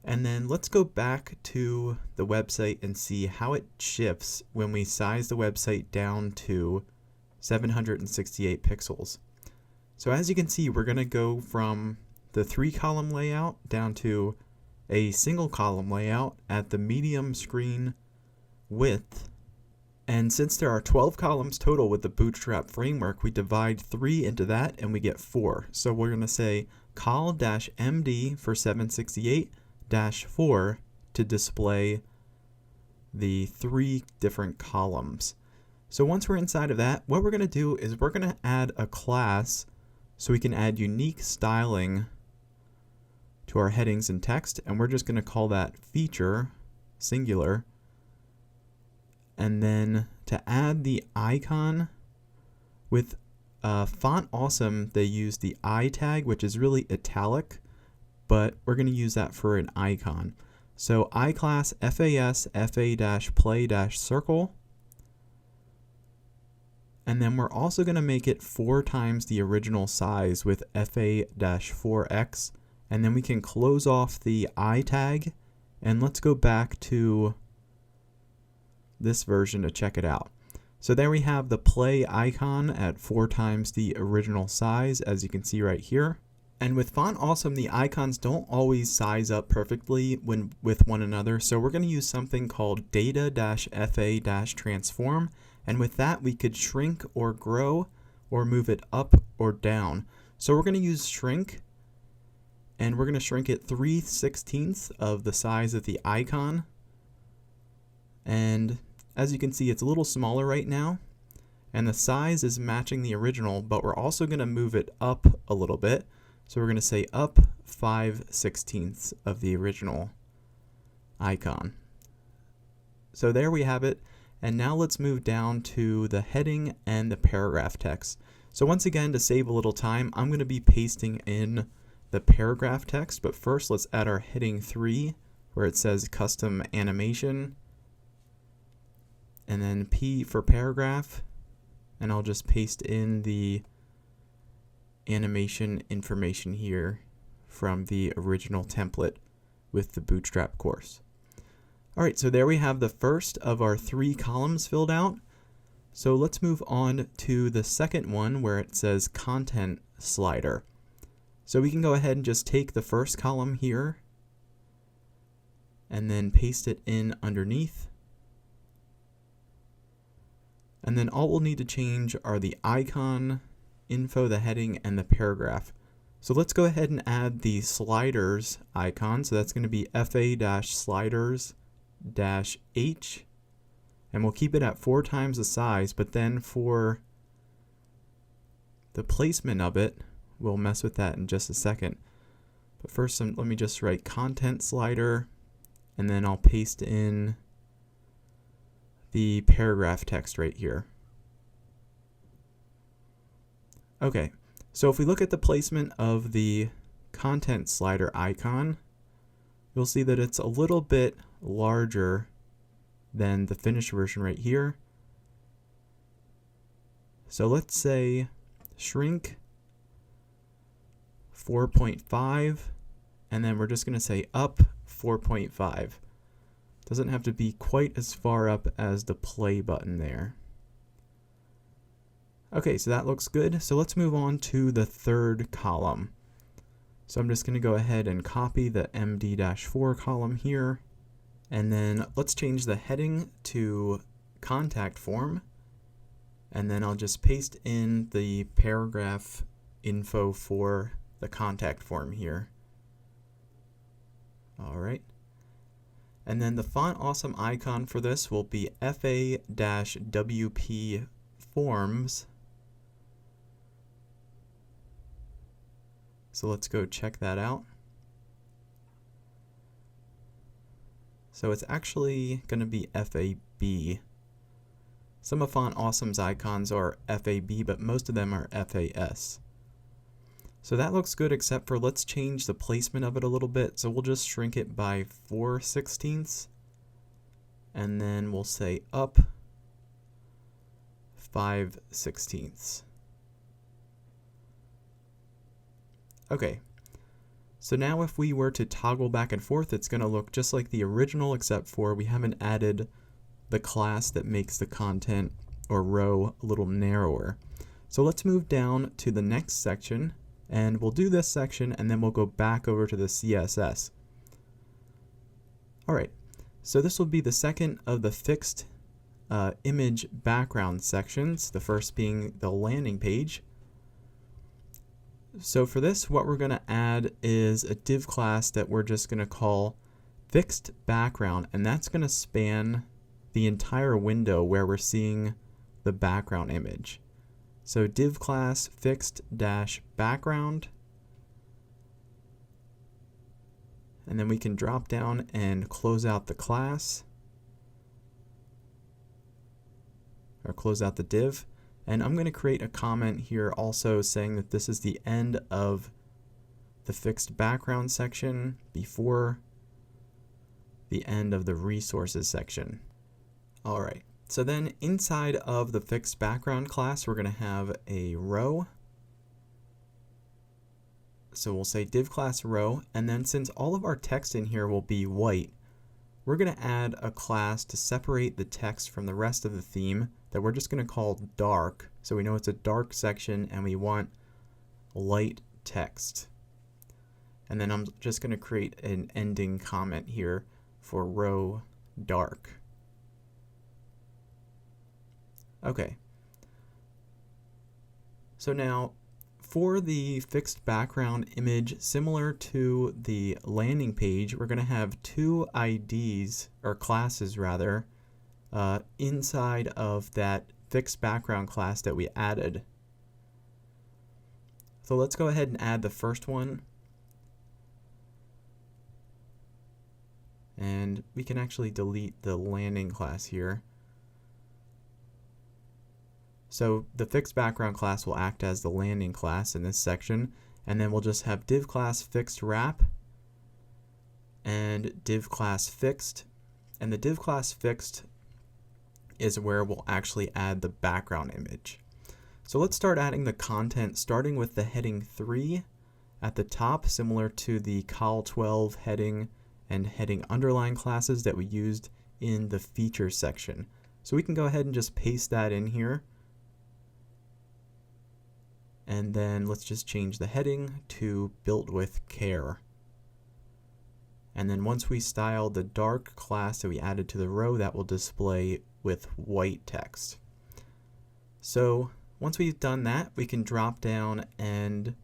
And then let's go back to the website and see how it shifts when we size the website down to 768 pixels. So as you can see, we're going to go from the 3-column layout down to a single column layout at the medium screen width. And since there are 12 columns total with the Bootstrap framework, we divide 3 into that and we get 4. So we're going to say col-md for 768 -4 to display the 3 different columns. So once we're inside of that, what we're going to do is we're going to add a class so we can add unique styling to our headings and text, and we're just going to call that feature singular. And then to add the icon with Font Awesome, they use the I tag, which is really italic, but we're going to use that for an icon. So iClass FAS FA-play-circle. And then we're also going to make it 4 times the original size with FA-4X. And then we can close off the I tag. And let's go back to this version to check it out. So there we have the play icon at 4 times the original size, as you can see right here. And with Font Awesome, the icons don't always size up perfectly with one another, so we're going to use something called data-fa-transform, and with that we could shrink or grow or move it up or down. So we're going to use shrink, and we're going to shrink it 3/16 of the size of the icon. And as you can see, it's a little smaller right now, and the size is matching the original, but we're also going to move it up a little bit. So we're going to say up 5/16 of the original icon. So there we have it. And now let's move down to the heading and the paragraph text. So once again, to save a little time, I'm going to be pasting in the paragraph text, but first let's add our heading 3 where it says custom animation, and then P for paragraph, and I'll just paste in the animation information here from the original template with the Bootstrap course. Alright, so there we have the first of our 3 columns filled out. So let's move on to the second one where it says content slider. So we can go ahead and just take the first column here and then paste it in underneath. And then all we'll need to change are the icon, info, the heading, and the paragraph. So let's go ahead and add the sliders icon. So that's going to be fa-sliders-h, and we'll keep it at 4 times the size, but then for the placement of it, we'll mess with that in just a second. But first, let me just write content slider, and then I'll paste in the paragraph text right here. Okay, so if we look at the placement of the content slider icon, you'll see that it's a little bit larger than the finished version right here. So let's say shrink 4.5, and then we're just going to say up 4.5. Doesn't have to be quite as far up as the play button there. Okay, so that looks good. So let's move on to the third column. So I'm just going to go ahead and copy the MD-4 column here, and then let's change the heading to contact form, and then I'll just paste in the paragraph info for the contact form here. Alright. And then the font awesome icon for this will be FA-WP forms. So let's go check that out. So it's actually going to be FAB. Some of Font Awesome's icons are FAB, but most of them are FAS. So that looks good, except for let's change the placement of it a little bit. So we'll just shrink it by 4/16, and then we'll say up 5/16. Okay, so now if we were to toggle back and forth, it's going to look just like the original, except for we haven't added the class that makes the content or row a little narrower. So let's move down to the next section, and we'll do this section, and then we'll go back over to the CSS. Alright, so this will be the second of the fixed image background sections, the first being the landing page. So for this, what we're going to add is a div class that we're just going to call fixed background, and that's going to span the entire window where we're seeing the background image. So div class fixed dash background, and then we can drop down and close out the class, or close out the div. And I'm going to create a comment here also saying that this is the end of the fixed background section before the end of the resources section. Alright, so then inside of the fixed background class, we're going to have a row. So we'll say div class row, and then since all of our text in here will be white, we're going to add a class to separate the text from the rest of the theme that we're just going to call dark. So we know it's a dark section and we want light text. And then I'm just going to create an ending comment here for row dark. Okay. So now for the fixed background image, similar to the landing page, we're going to have two IDs, or classes rather, inside of that fixed background class that we added. So let's go ahead and add the first one. And we can actually delete the landing class here. So the fixed background class will act as the landing class in this section, and then we'll just have div class fixed wrap and div class fixed. And the div class fixed is where we'll actually add the background image. So let's start adding the content, starting with the heading 3 at the top, similar to the col12 heading and heading underline classes that we used in the features section. So we can go ahead and just paste that in here. And then let's just change the heading to built with care. And then once we style the dark class that we added to the row, that will display with white text. So once we've done that, we can drop down and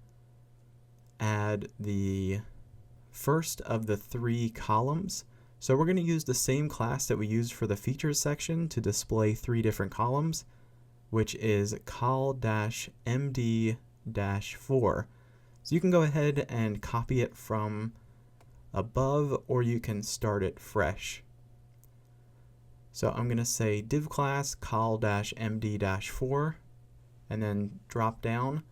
add the first of the 3 columns. So we're going to use the same class that we used for the features section to display 3 different columns, which is col-md-4. So you can go ahead and copy it from above, or you can start it fresh. So I'm going to say div class col-md-4 and then drop down,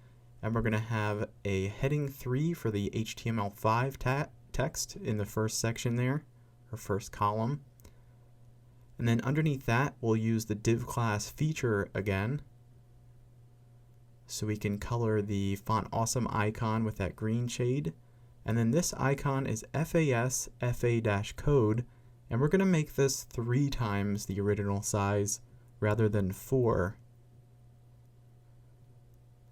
and we're going to have a heading 3 for the HTML5 text in the first section there, or first column. And then underneath that, we'll use the div class feature again. So we can color the Font Awesome icon with that green shade. And then this icon is FAS FA-code, and we're going to make this 3 times the original size rather than 4.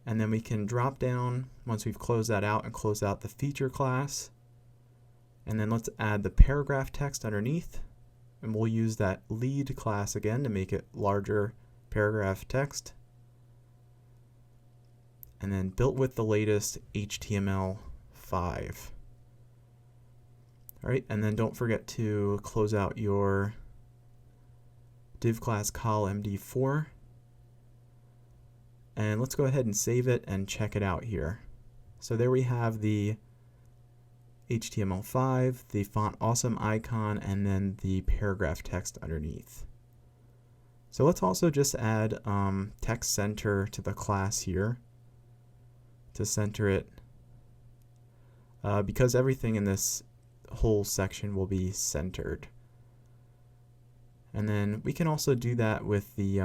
And then we can drop down once we've closed that out and close out the feature class. And then let's add the paragraph text underneath. And we'll use that lead class again to make it larger paragraph text. And then built with the latest HTML5. All right, and then don't forget to close out your div class col-md4. And let's go ahead and save it and check it out here. So there we have the HTML5, the Font Awesome icon, and then the paragraph text underneath. So let's also just add text center to the class here to center it, because everything in this whole section will be centered. And then we can also do that with the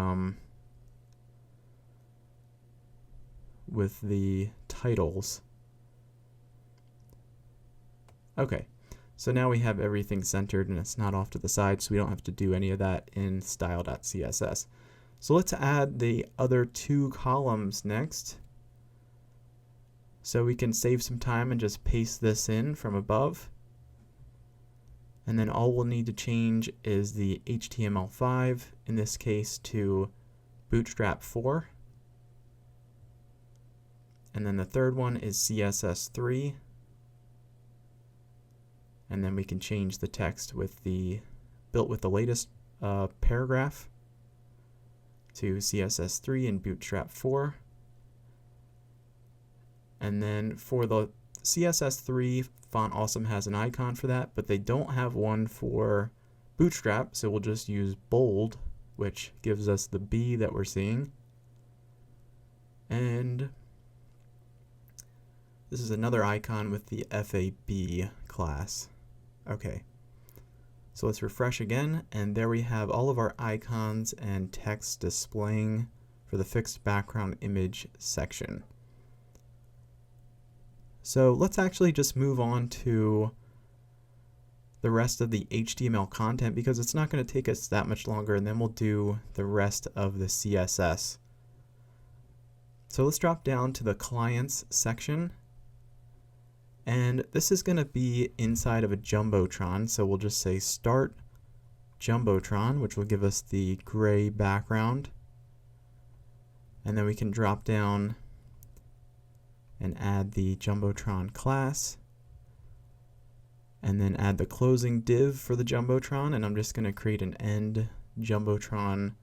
titles. Okay, so now we have everything centered and it's not off to the side, so we don't have to do any of that in style.css. So let's add the other 2 columns next. So we can save some time and just paste this in from above. And then all we'll need to change is the HTML5, in this case to Bootstrap 4. And then the third one is CSS3. And then we can change the text with the built with the latest paragraph to CSS3 and Bootstrap 4. And then for the CSS3, Font Awesome has an icon for that, but they don't have one for Bootstrap, so we'll just use bold, which gives us the B that we're seeing. And this is another icon with the FAB class. Okay, so let's refresh again, and there we have all of our icons and text displaying for the fixed background image section. So let's actually just move on to the rest of the HTML content, because it's not going to take us that much longer, and then we'll do the rest of the CSS. So let's drop down to the clients section, and this is going to be inside of a Jumbotron, so we'll just say start Jumbotron, which will give us the gray background, and then we can drop down and add the Jumbotron class, and then add the closing div for the Jumbotron, and I'm just going to create an end Jumbotron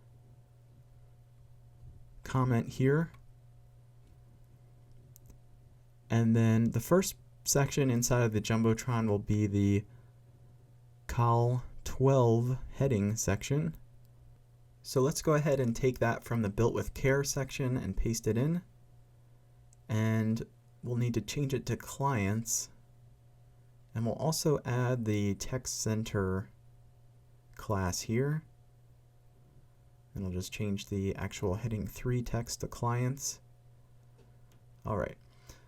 comment here. And then the first section inside of the Jumbotron will be the col 12 heading section. So let's go ahead and take that from the built with care section and paste it in. And we'll need to change it to clients. And we'll also add the text center class here. And I'll just change the actual heading 3 text to clients. Alright,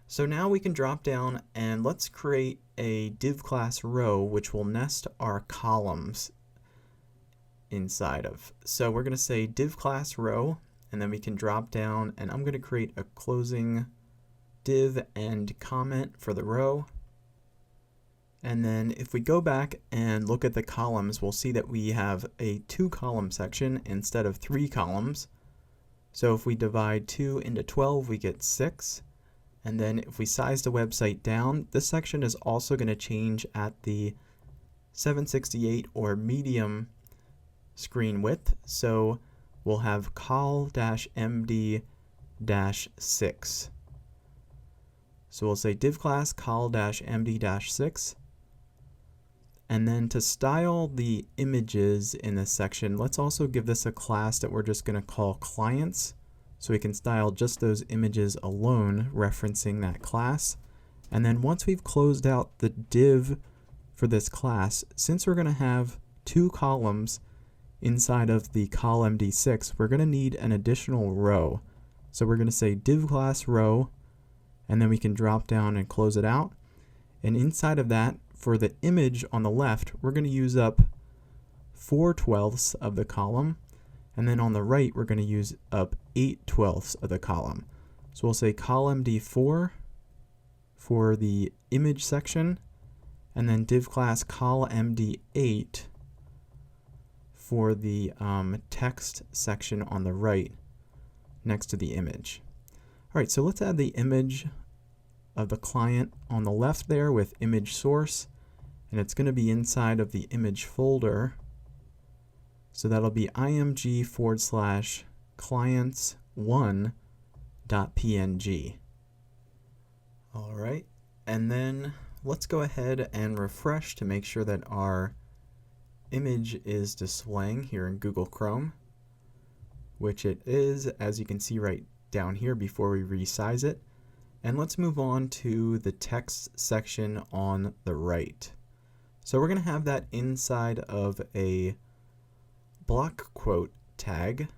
so now we can drop down and let's create a div class row which will nest our columns inside of. So we're going to say div class row, and then we can drop down, and I'm going to create a closing div and comment for the row. And then if we go back and look at the columns, we'll see that we have a 2-column section instead of 3 columns. So if we divide 2 into 12, we get 6. And then if we size the website down, this section is also going to change at the 768 or medium screen width. So we'll have col-md-6. So we'll say div class col-md-6. And then to style the images in this section, let's also give this a class that we're just going to call clients. So we can style just those images alone, referencing that class. And then once we've closed out the div for this class, since we're going to have 2 columns inside of the col-md6, we're going to need an additional row. So we're going to say div class row, and then we can drop down and close it out. And inside of that, for the image on the left, we're going to use up 4/12 of the column. And then on the right, we're going to use up 8/12 of the column. So we'll say col-md4 for the image section, and then div class col-md8 for the text section on the right next to the image. All right, so let's add the image of the client on the left there with image source, and it's going to be inside of the image folder. So that'll be img/clients1.png. All right, and then let's go ahead and refresh to make sure that our image is displaying here in Google Chrome, which it is, as you can see right down here before we resize it. And let's move on to the text section on the right. So we're going to have that inside of a block quote tag,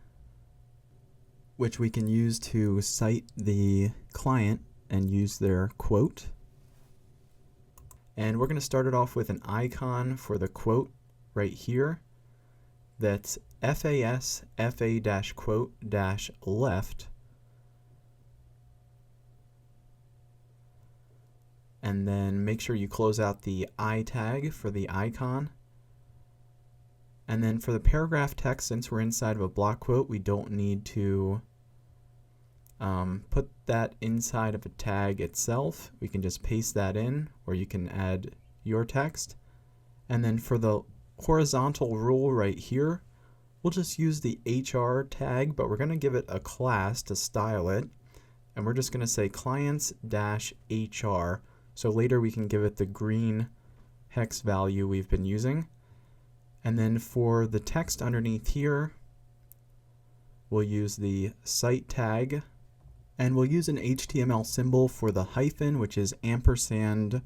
which we can use to cite the client and use their quote. And we're going to start it off with an icon for the quote right here. That's FAS FA-quote-left. And then make sure you close out the I tag for the icon. And then for the paragraph text, since we're inside of a block quote, we don't need to put that inside of a tag itself. We can just paste that in, or you can add your text. And then for the horizontal rule right here, we'll just use the HR tag, but we're going to give it a class to style it. And we're just going to say clients-HR. So later we can give it the green hex value we've been using. And then for the text underneath here, we'll use the cite tag, and we'll use an HTML symbol for the hyphen, which is ampersand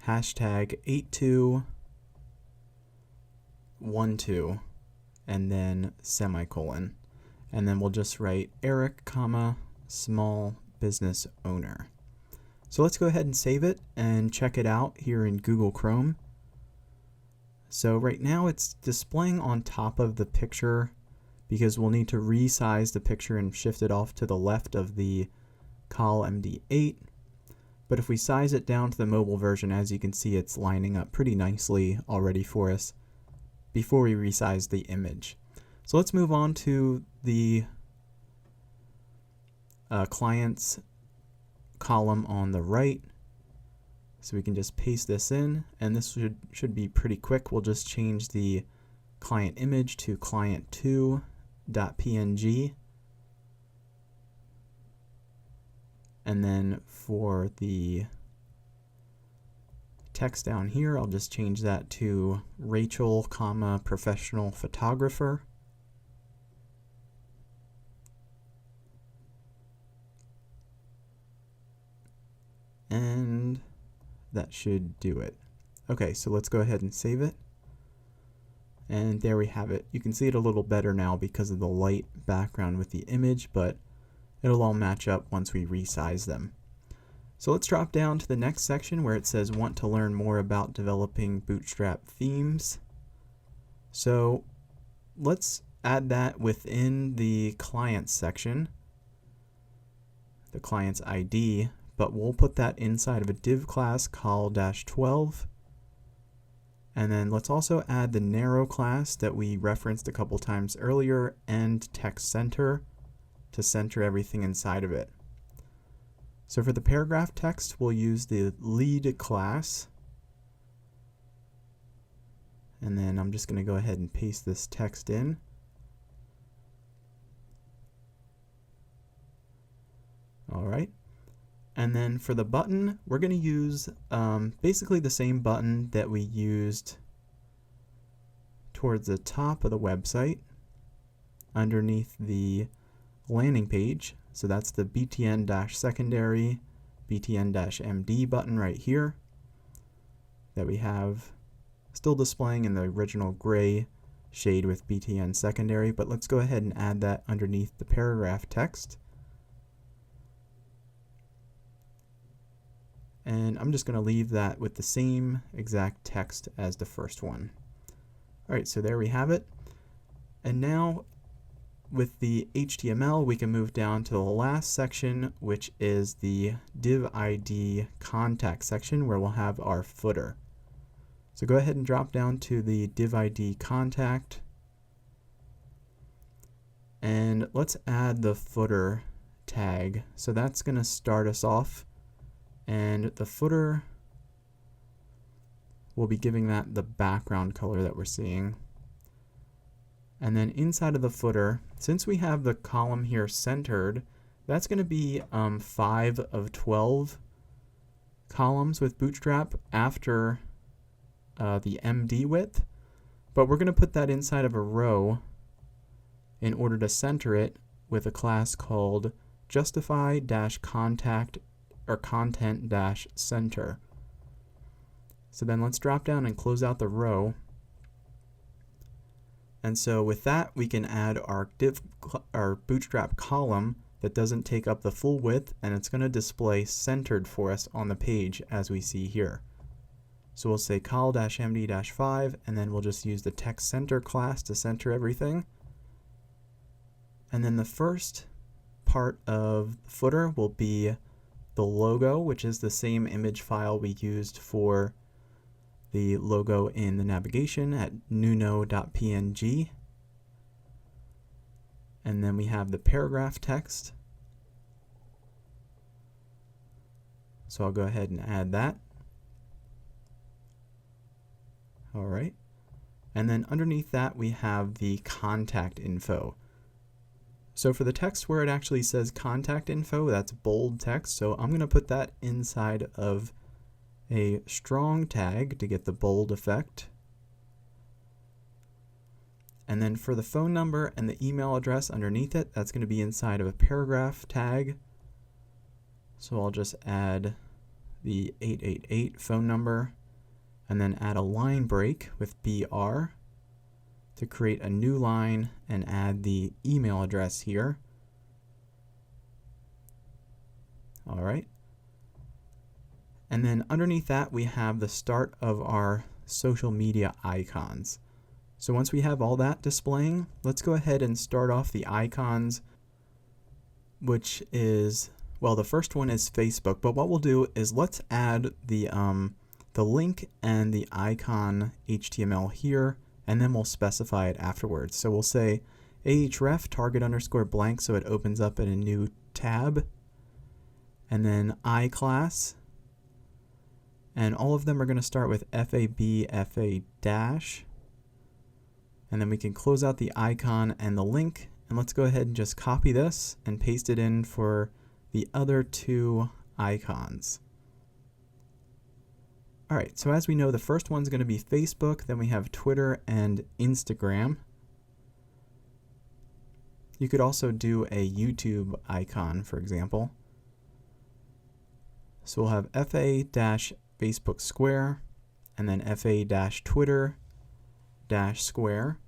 hashtag 8212, and then semicolon. And then we'll just write Eric, comma, small business owner. So let's go ahead and save it and check it out here in Google Chrome. So right now it's displaying on top of the picture because we'll need to resize the picture and shift it off to the left of the col-md8. But if we size it down to the mobile version, as you can see, it's lining up pretty nicely already for us before we resize the image. So let's move on to the client's column on the right. So we can just paste this in, and this should be pretty quick. We'll just change the client image to client2.png. And then for the text down here, I'll just change that to Rachel, professional photographer. And that should do it. Okay, so let's go ahead and save it. And there we have it. You can see it a little better now because of the light background with the image, but it'll all match up once we resize them. So let's drop down to the next section where it says want to learn more about developing Bootstrap themes. So let's add that within the clients section, the client's ID, but we'll put that inside of a div class call-12. And then let's also add the narrow class that we referenced a couple times earlier, and text center, to center everything inside of it. So for the paragraph text, we'll use the lead class. And then I'm just going to go ahead and paste this text in. All right. And then for the button, we're going to use basically the same button that we used towards the top of the website underneath the landing page. So that's the btn-secondary, btn-md button right here that we have still displaying in the original gray shade with btn secondary, but let's go ahead and add that underneath the paragraph text. And I'm just going to leave that with the same exact text as the first one. All right, so there we have it. And now with the HTML, we can move down to the last section, which is the div ID contact section, where we'll have our footer. So go ahead and drop down to the div ID contact. And let's add the footer tag. So that's going to start us off. And the footer, we'll be giving that the background color that we're seeing. And then inside of the footer, since we have the column here centered, that's going to be 5 of 12 columns with Bootstrap after the MD width. But we're going to put that inside of a row in order to center it with a class called justify-contact or content-center. So then let's drop down and close out the row. And so with that, we can add our Bootstrap column that doesn't take up the full width, and it's going to display centered for us on the page as we see here. So we'll say col-md-5, and then we'll just use the text center class to center everything. And then the first part of the footer will be the logo, which is the same image file we used for the logo in the navigation at nuno.png. And then we have the paragraph text. So I'll go ahead and add that. All right. And then underneath that, we have the contact info. So for the text where it actually says contact info, that's bold text. So I'm going to put that inside of a strong tag to get the bold effect. And then for the phone number and the email address underneath it, that's going to be inside of a paragraph tag. So I'll just add the 888 phone number and then add a line break with BR to create a new line and add the email address here. All right. And then underneath that, we have the start of our social media icons. So once we have all that displaying, let's go ahead and start off the icons, which is, well, the first one is Facebook, but what we'll do is let's add the link and the icon HTML here, and then we'll specify it afterwards. So we'll say ahref target_blank so it opens up in a new tab. and then I class. And all of them are going to start with FAB, FA dash. And then we can close out the icon and the link. And let's go ahead and just copy this and paste it in for the other two icons. All right, so as we know, the first one's going to be Facebook, then we have Twitter and Instagram. You could also do a YouTube icon, for example. So we'll have FA-Facebook Square, and then FA-Twitter-Square.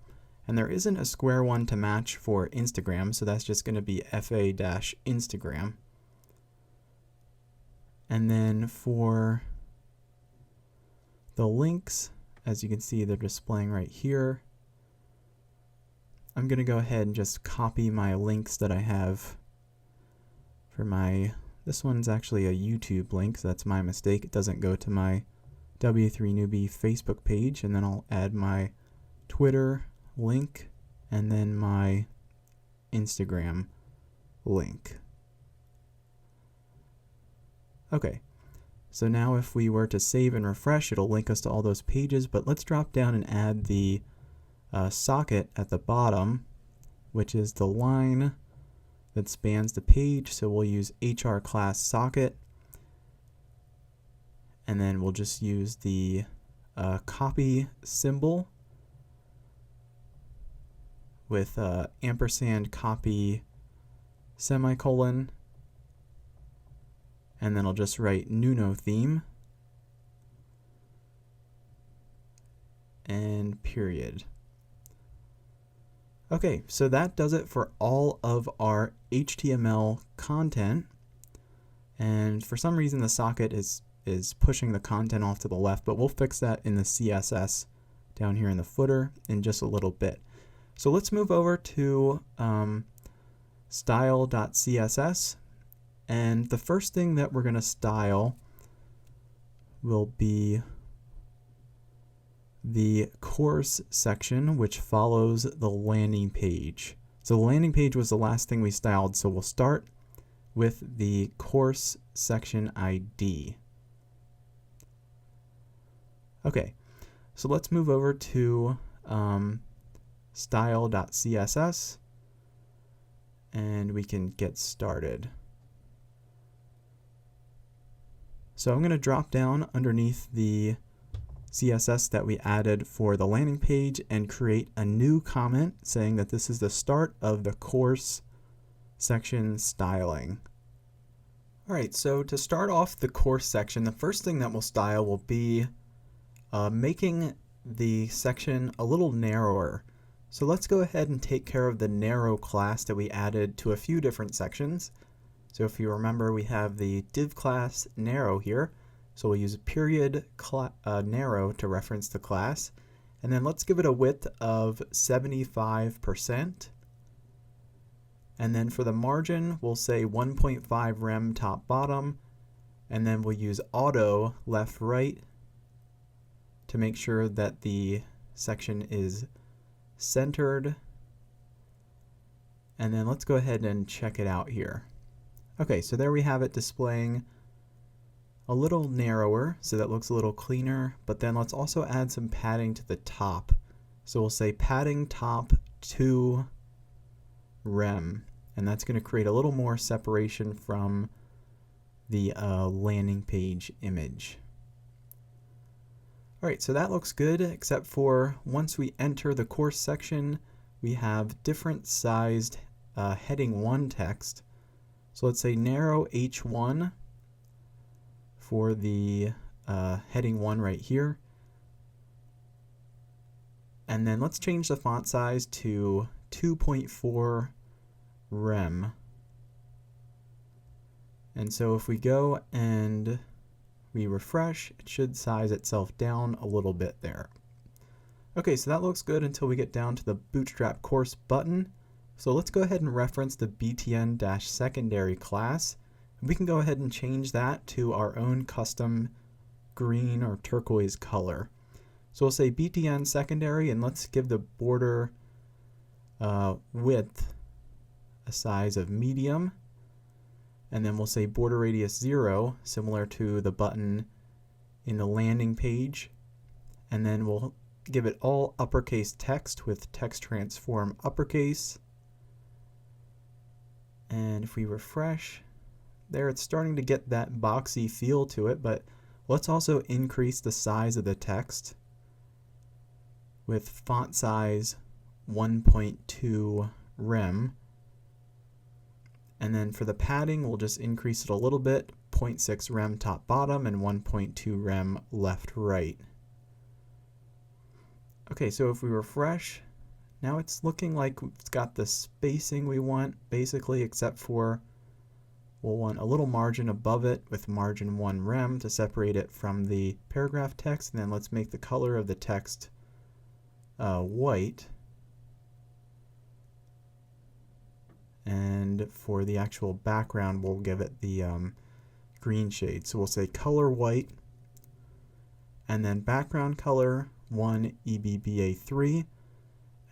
And there isn't a square one to match for Instagram, so that's just going to be FA-Instagram. And then for the links, as you can see, they're displaying right here. I'm going to go ahead and just copy my links that I have for this one's actually a YouTube link, so that's my mistake. It doesn't go to my W3Newbie Facebook page, and then I'll add my Twitter link and then my Instagram link. Okay. So now if we were to save and refresh, it'll link us to all those pages, but let's drop down and add the socket at the bottom, which is the line that spans the page. So we'll use HR class socket, and then we'll just use the copy symbol with ampersand copy semicolon. And then I'll just write Nuno theme and period. Okay, so that does it for all of our HTML content. And for some reason the socket is pushing the content off to the left, but we'll fix that in the CSS down here in the footer in just a little bit. So let's move over to style.css. And the first thing that we're going to style will be the course section, which follows the landing page. So the landing page was the last thing we styled, so we'll start with the course section ID. Okay, so let's move over to style.css, and we can get started. So I'm going to drop down underneath the CSS that we added for the landing page and create a new comment saying that this is the start of the course section styling. All right, so to start off the course section, the first thing that we'll style will be making the section a little narrower. So let's go ahead and take care of the narrow class that we added to a few different sections. So if you remember, we have the div class narrow here. So we'll use period narrow to reference the class. And then let's give it a width of 75%. And then for the margin, we'll say 1.5 rem top bottom. And then we'll use auto left right to make sure that the section is centered. And then let's go ahead and check it out here. Okay, so there we have it displaying a little narrower, so that looks a little cleaner, but then let's also add some padding to the top. So we'll say padding top 2 rem, and that's going to create a little more separation from the landing page image. All right, so that looks good, except for once we enter the course section, we have different sized heading 1 text. So let's say narrow H1 for the heading 1 right here. And then let's change the font size to 2.4 rem. And so if we go and we refresh, it should size itself down a little bit there. Okay, so that looks good until we get down to the Bootstrap course button. So let's go ahead and reference the btn-secondary class. We can go ahead and change that to our own custom green or turquoise color. So we'll say btn secondary, and let's give the border width a size of medium. and then we'll say border radius 0, similar to the button in the landing page, and then we'll give it all uppercase text with text transform uppercase. And if we refresh, there it's starting to get that boxy feel to it, but let's also increase the size of the text with font size 1.2 rem. And then for the padding, we'll just increase it a little bit, 0.6 rem top bottom and 1.2 rem left right. Okay, so if we refresh, now it's looking like it's got the spacing we want basically, except for we'll want a little margin above it with margin 1 rem to separate it from the paragraph text. And then let's make the color of the text white. And for the actual background, we'll give it the green shade. So we'll say color white, and then background color 1 EBBA3,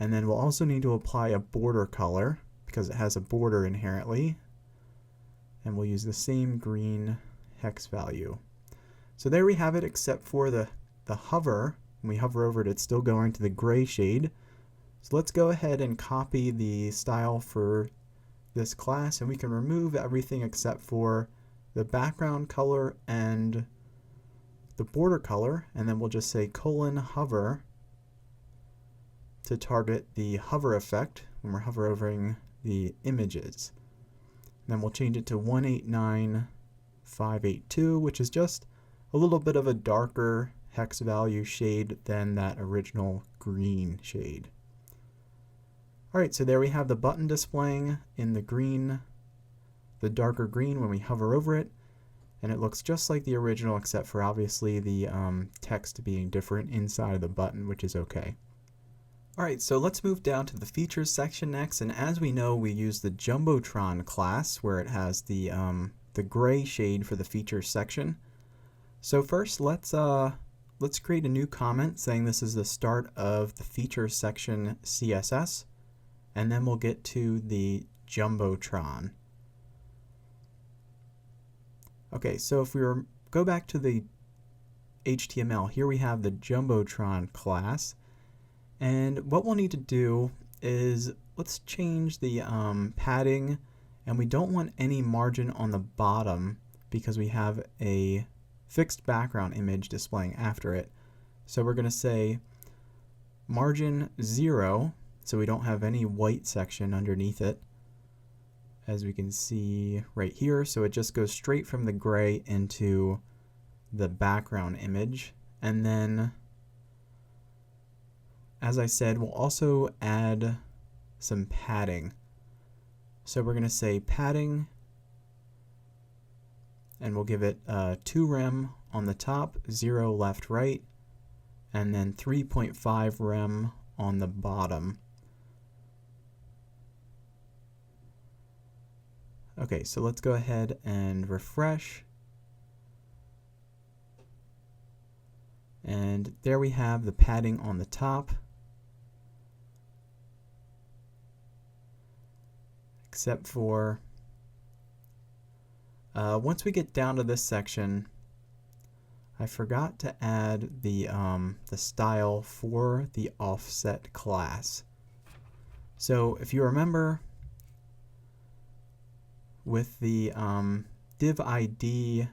and then we'll also need to apply a border color because it has a border inherently, and we'll use the same green hex value. So there we have it, except for the hover. When we hover over it, it's still going to the gray shade. So let's go ahead and copy the style for this class, and we can remove everything except for the background color and the border color, and then we'll just say :hover to target the hover effect when we're hovering the images. And then we'll change it to 189582, which is just a little bit of a darker hex value shade than that original green shade. Alright, so there we have the button displaying in the green, the darker green when we hover over it, and it looks just like the original except for obviously the text being different inside of the button, which is okay. Alright, so let's move down to the features section next, and as we know, we use the Jumbotron class where it has the gray shade for the features section. So first, let's create a new comment saying this is the start of the features section CSS, and then we'll get to the Jumbotron. Okay, so if we go back to the HTML, here we have the Jumbotron class, and what we'll need to do is let's change the padding, and we don't want any margin on the bottom because we have a fixed background image displaying after it. So we're going to say margin 0, so we don't have any white section underneath it, as we can see right here. So it just goes straight from the gray into the background image. And then, as I said, we'll also add some padding. So we're going to say padding, and we'll give it 2 rem on the top, 0 left right, and then 3.5 rem on the bottom. Okay, so let's go ahead and refresh. And there we have the padding on the top. Except for once we get down to this section, I forgot to add the style for the offset class. So if you remember, with the div ID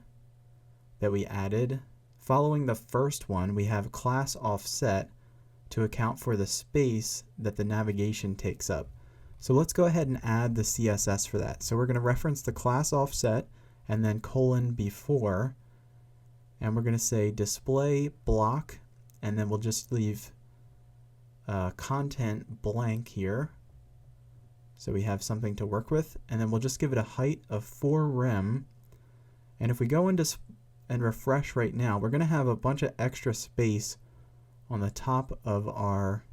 that we added, following the first one, we have class offset to account for the space that the navigation takes up. So let's go ahead and add the CSS for that. So we're going to reference the class offset and then :before, and we're going to say display block, and then we'll just leave content blank here, so we have something to work with, and then we'll just give it a height of 4 rem. And if we go into and refresh right now, we're going to have a bunch of extra space on the top of our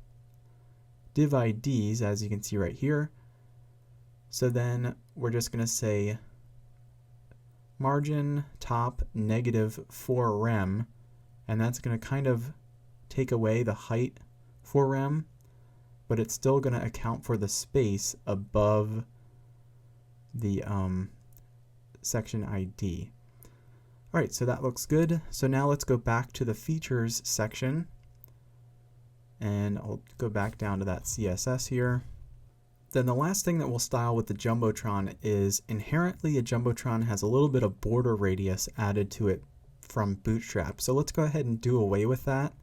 div IDs, as you can see right here. So then we're just going to say margin top -4 rem, and that's going to kind of take away the height 4 rem, but it's still going to account for the space above the section ID. All right, so that looks good. So now let's go back to the features section, and I'll go back down to that CSS here. Then the last thing that we'll style with the Jumbotron is inherently a Jumbotron has a little bit of border radius added to it from Bootstrap. So let's go ahead and do away with that.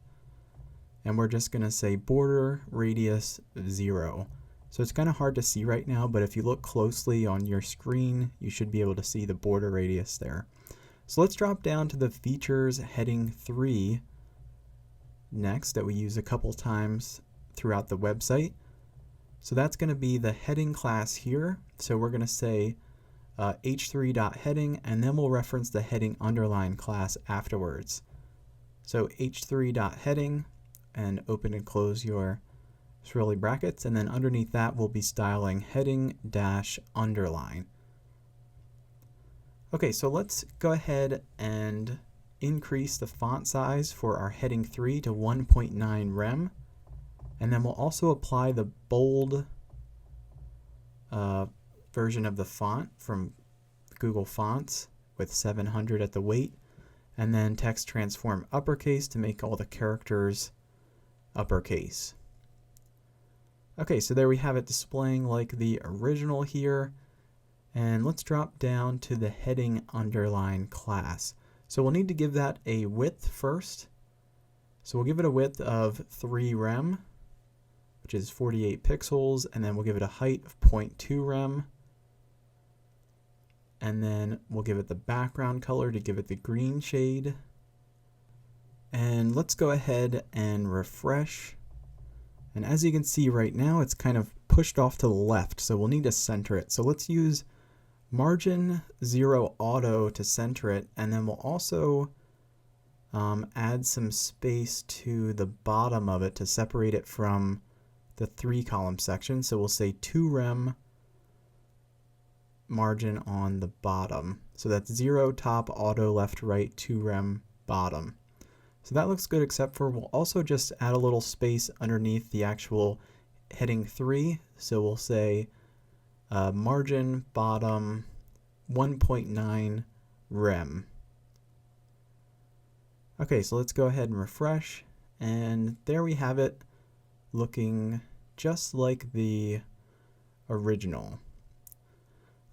And we're just going to say border radius 0. So it's kind of hard to see right now, but if you look closely on your screen, you should be able to see the border radius there. So let's drop down to the features heading 3 next that we use a couple times throughout the website. So that's going to be the heading class here. So we're going to say h3.heading, and then we'll reference the heading underline class afterwards. So h3.heading, and open and close your swirly brackets, and then underneath that we'll be styling heading dash underline. Okay, so let's go ahead and increase the font size for our heading 3 to 1.9 rem. And then we'll also apply the bold version of the font from Google Fonts with 700 at the weight, and then text transform uppercase to make all the characters uppercase. Okay, so there we have it displaying like the original here. And let's drop down to the heading underline class. So we'll need to give that a width first. So we'll give it a width of 3 rem, which is 48 pixels, and then we'll give it a height of 0.2 rem. And then we'll give it the background color to give it the green shade. And let's go ahead and refresh. And as you can see right now, it's kind of pushed off to the left, so we'll need to center it. So let's use margin 0 auto to center it, and then we'll also add some space to the bottom of it to separate it from the 3-column section. So we'll say 2 rem margin on the bottom. So that's 0 top, auto left, right, 2 rem bottom. So that looks good, except for we'll also just add a little space underneath the actual heading 3. So we'll say margin bottom 1.9 rem. Okay, so let's go ahead and refresh, and there we have it, looking just like the original.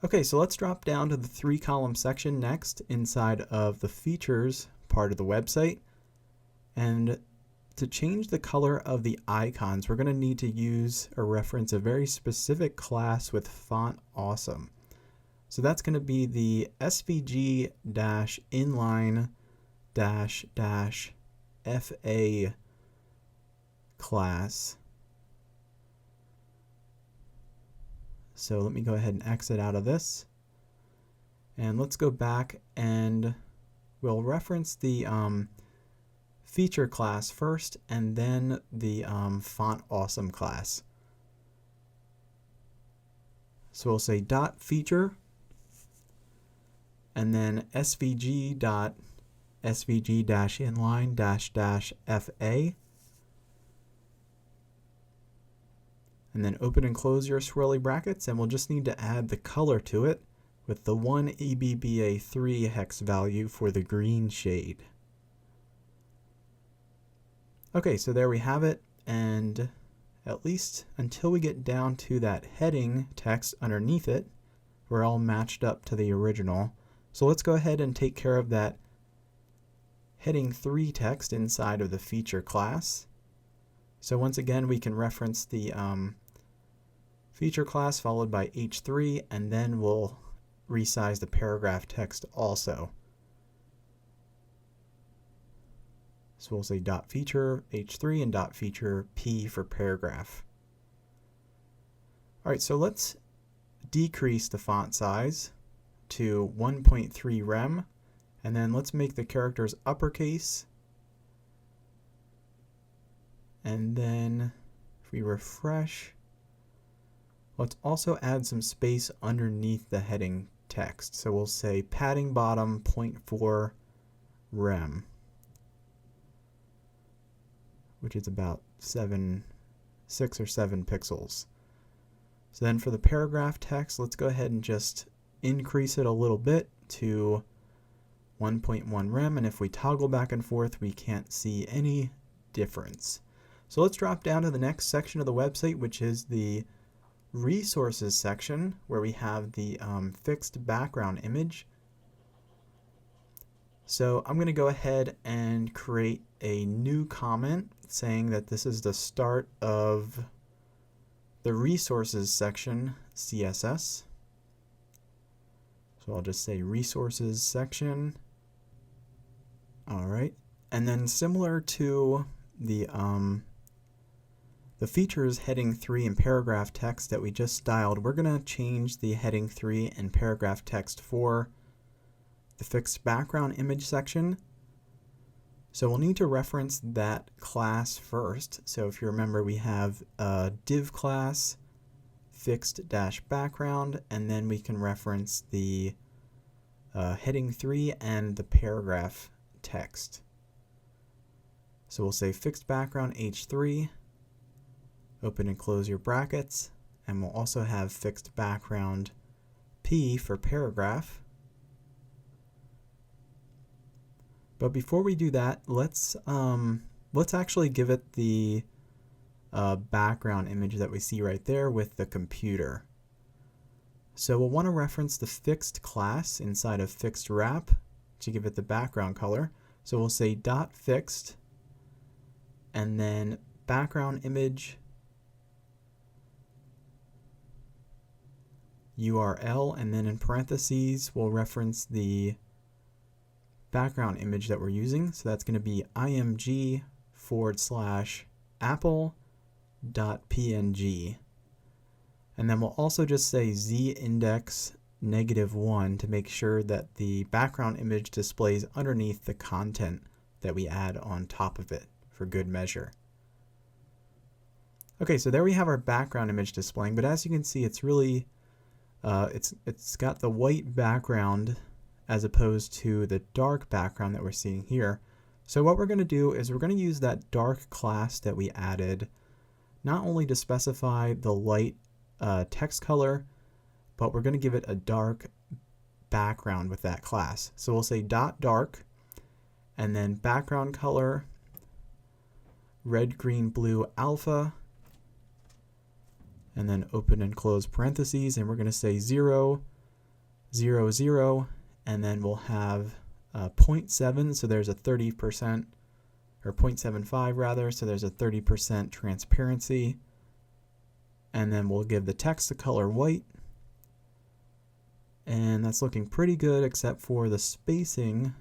Okay, so let's drop down to the 3-column section next inside of the features part of the website. And to change the color of the icons, we're going to need to use or reference a very specific class with font awesome. So that's going to be the svg-inline-fa class. So let me go ahead and exit out of this. And let's go back and we'll reference the feature class first, and then the font awesome class. So we'll say dot feature, and then svg-inline-fa, and then open and close your swirly brackets, and we'll just need to add the color to it with the 1 EBBA3 hex value for the green shade. Okay, so there we have it, and at least until we get down to that heading text underneath it, we're all matched up to the original. So let's go ahead and take care of that heading 3 text inside of the feature class. So once again, we can reference the feature class followed by h3, and then we'll resize the paragraph text also. So we'll say dot feature h3 and dot feature p for paragraph. All right, so let's decrease the font size to 1.3 rem, and then let's make the characters uppercase. And then if we refresh, let's also add some space underneath the heading text. So we'll say padding bottom 0.4 rem, which is about 6 or 7 pixels. So then for the paragraph text, let's go ahead and just increase it a little bit to 1.1 rem, and if we toggle back and forth, we can't see any difference. So let's drop down to the next section of the website, which is the resources section, where we have the fixed background image. So I'm going to go ahead and create a new comment saying that this is the start of the resources section CSS. So I'll just say resources section. All right. And then similar to the features heading 3 and paragraph text that we just styled, we're going to change the heading 3 and paragraph text for the fixed background image section. So we'll need to reference that class first. So if you remember, we have a div class fixed-background, and then we can reference the heading 3 and the paragraph text. So we'll say fixed background h3, open and close your brackets, and we'll also have fixed background p for paragraph. But before we do that, let's actually give it the background image that we see right there with the computer. So we'll want to reference the fixed class inside of fixed wrap to give it the background color. So we'll say dot fixed, and then background image URL, and then in parentheses we'll reference the background image that we're using. So that's going to be img/apple.png. And then we'll also just say z-index -1 to make sure that the background image displays underneath the content that we add on top of it for good measure. Okay, so there we have our background image displaying, but as you can see, it's really it's got the white background as opposed to the dark background that we're seeing here. So what we're going to do is we're going to use that dark class that we added, not only to specify the light text color, but we're going to give it a dark background with that class. So we'll say dot dark, and then background color red, green, blue, alpha, and then open and close parentheses, and we're going to say 0, 0, 0, and then we'll have 0.7, so there's a 30%, or 0.75 rather, so there's a 30% transparency, and then we'll give the text the color white, and that's looking pretty good except for the spacing.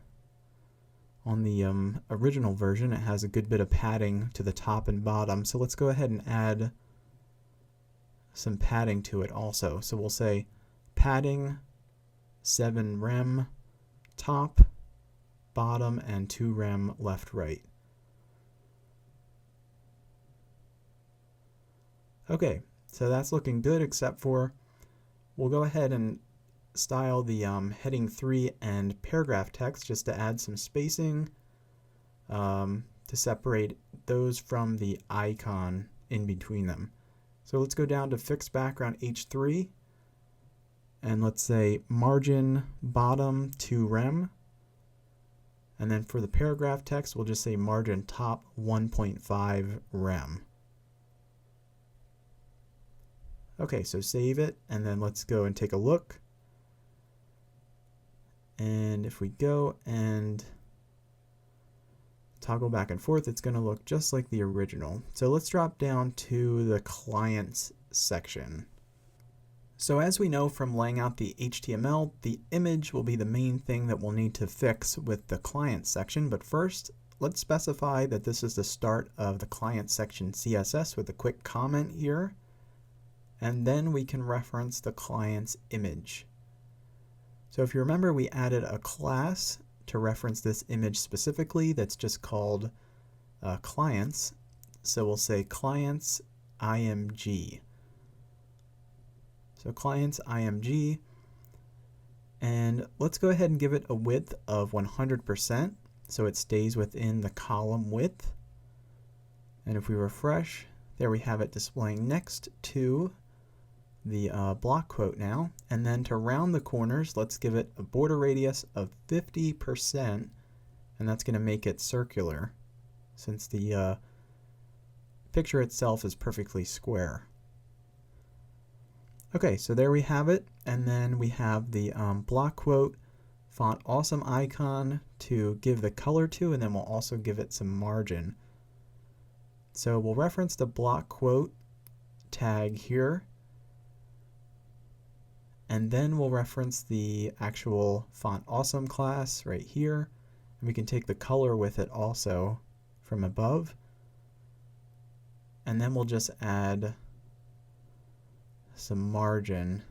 On the original version, it has a good bit of padding to the top and bottom, so let's go ahead and add some padding to it also. So we'll say padding 7 rem top, bottom, and 2 rem left, right. Okay, so that's looking good, except for we'll go ahead and style the heading 3 and paragraph text just to add some spacing to separate those from the icon in between them. So let's go down to fixed background H3, and let's say margin bottom 2 rem, and then for the paragraph text we'll just say margin top 1.5 rem. Okay, so save it, and then let's go and take a look. And if we go and toggle back and forth, it's going to look just like the original. So let's drop down to the clients section. So as we know from laying out the HTML, the image will be the main thing that we'll need to fix with the client section. But first, let's specify that this is the start of the client section CSS with a quick comment here. And then we can reference the client's image. So if you remember, we added a class to reference this image specifically that's just called clients. So we'll say clients img. So clients img, and let's go ahead and give it a width of 100% so it stays within the column width. And if we refresh, there we have it displaying next to the block quote now. And then to round the corners, let's give it a border radius of 50%, and that's going to make it circular since the picture itself is perfectly square. Okay, so there we have it, and then we have the block quote font awesome icon to give the color to, and then we'll also give it some margin. So we'll reference the block quote tag here, and then we'll reference the actual font awesome class right here, and we can take the color with it also from above, and then we'll just add some margin,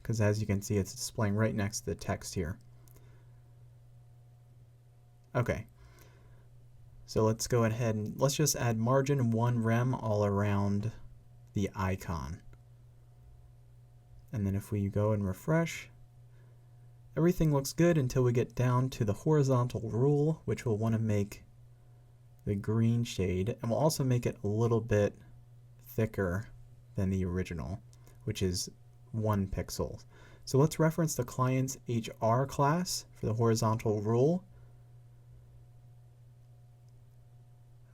because as you can see it's displaying right next to the text here. Okay, so let's go ahead and let's just add margin 1 rem all around the icon. And then if we go and refresh, everything looks good until we get down to the horizontal rule, which we'll want to make the green shade, and we'll also make it a little bit thicker than the original, which is 1 pixel. So let's reference the client's HR class for the horizontal rule.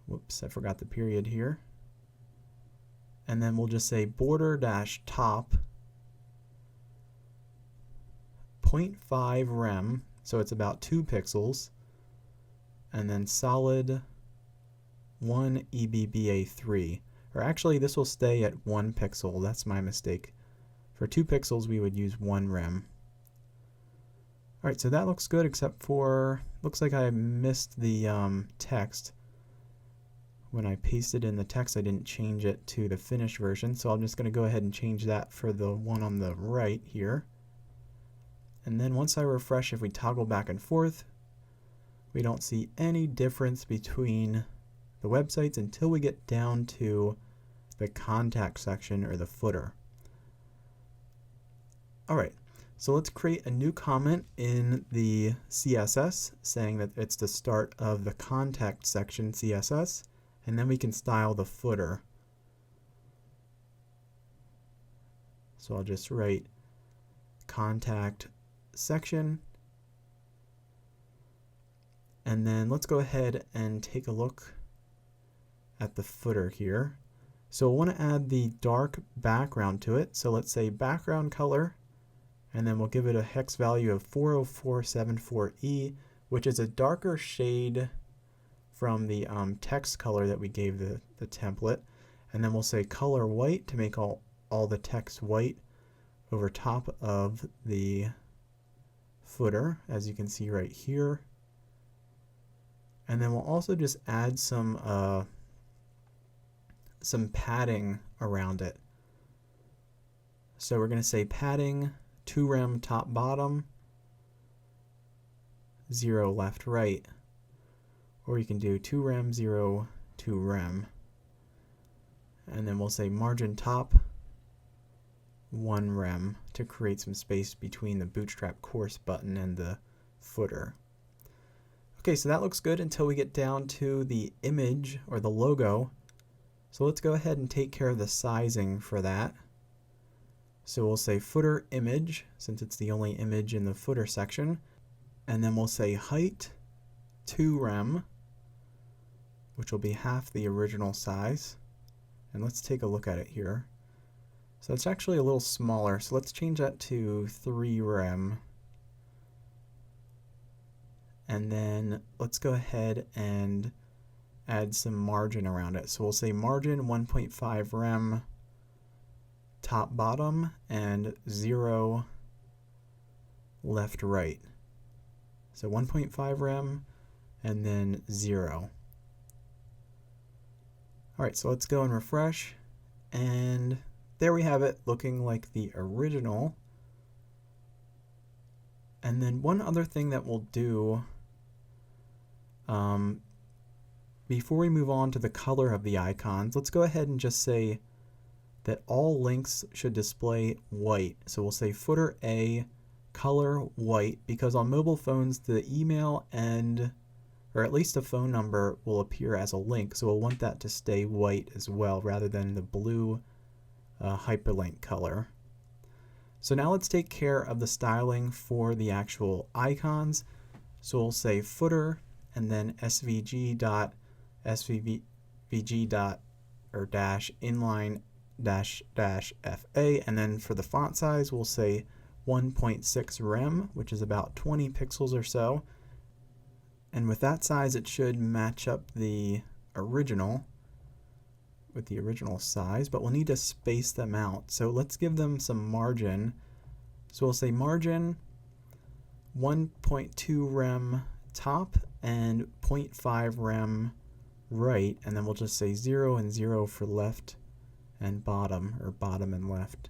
Whoops, I forgot the period here. And then we'll just say border dash top 0.5 rem, so it's about 2 pixels, and then solid 1 EBBA3. Or actually, this will stay at 1 pixel. That's my mistake. For 2 pixels, we would use 1 rem. Alright, so that looks good, except for, looks like I missed the text. When I pasted in the text, I didn't change it to the finished version, so I'm just going to go ahead and change that for the one on the right here. And then once I refresh, if we toggle back and forth, we don't see any difference between the websites until we get down to the contact section or the footer. Alright, so let's create a new comment in the CSS saying that it's the start of the contact section CSS, and then we can style the footer. So I'll just write contact section, and then let's go ahead and take a look at the footer here. So we'll want to add the dark background to it. So let's say background color, and then we'll give it a hex value of 40474E, which is a darker shade from the text color that we gave the template. And then we'll say color white to make all the text white over top of the footer, as you can see right here. And then we'll also just add some padding around it. So we're going to say padding 2 rem top bottom, 0 left right, or you can do 2 rem 0 2 rem, and then we'll say margin top 1 rem to create some space between the Bootstrap course button and the footer. Okay, so that looks good until we get down to the image or the logo. So let's go ahead and take care of the sizing for that. So we'll say footer image, since it's the only image in the footer section, and then we'll say height 2 rem, which will be half the original size. And let's take a look at it here. So it's actually a little smaller, so let's change that to 3 rem. And then let's go ahead and add some margin around it. So we'll say margin 1.5 rem top bottom and 0 left right. So 1.5 rem and then 0. Alright, so let's go and refresh, and there we have it, looking like the original. And then one other thing that we'll do before we move on to the color of the icons, let's go ahead and just say that all links should display white. So we'll say footer A, color white, because on mobile phones the email and, or at least a phone number, will appear as a link. So we'll want that to stay white as well, rather than the blue hyperlink color. So now let's take care of the styling for the actual icons. So we'll say footer and then svg dot dash inline dash fa, and then for the font size we'll say 1.6 rem, which is about 20 pixels or so. And with that size it should match up the original with the original size, but we'll need to space them out. So let's give them some margin. So we'll say margin 1.2 rem top and 0.5 rem right, and then we'll just say 0 and 0 for left and bottom, or bottom and left.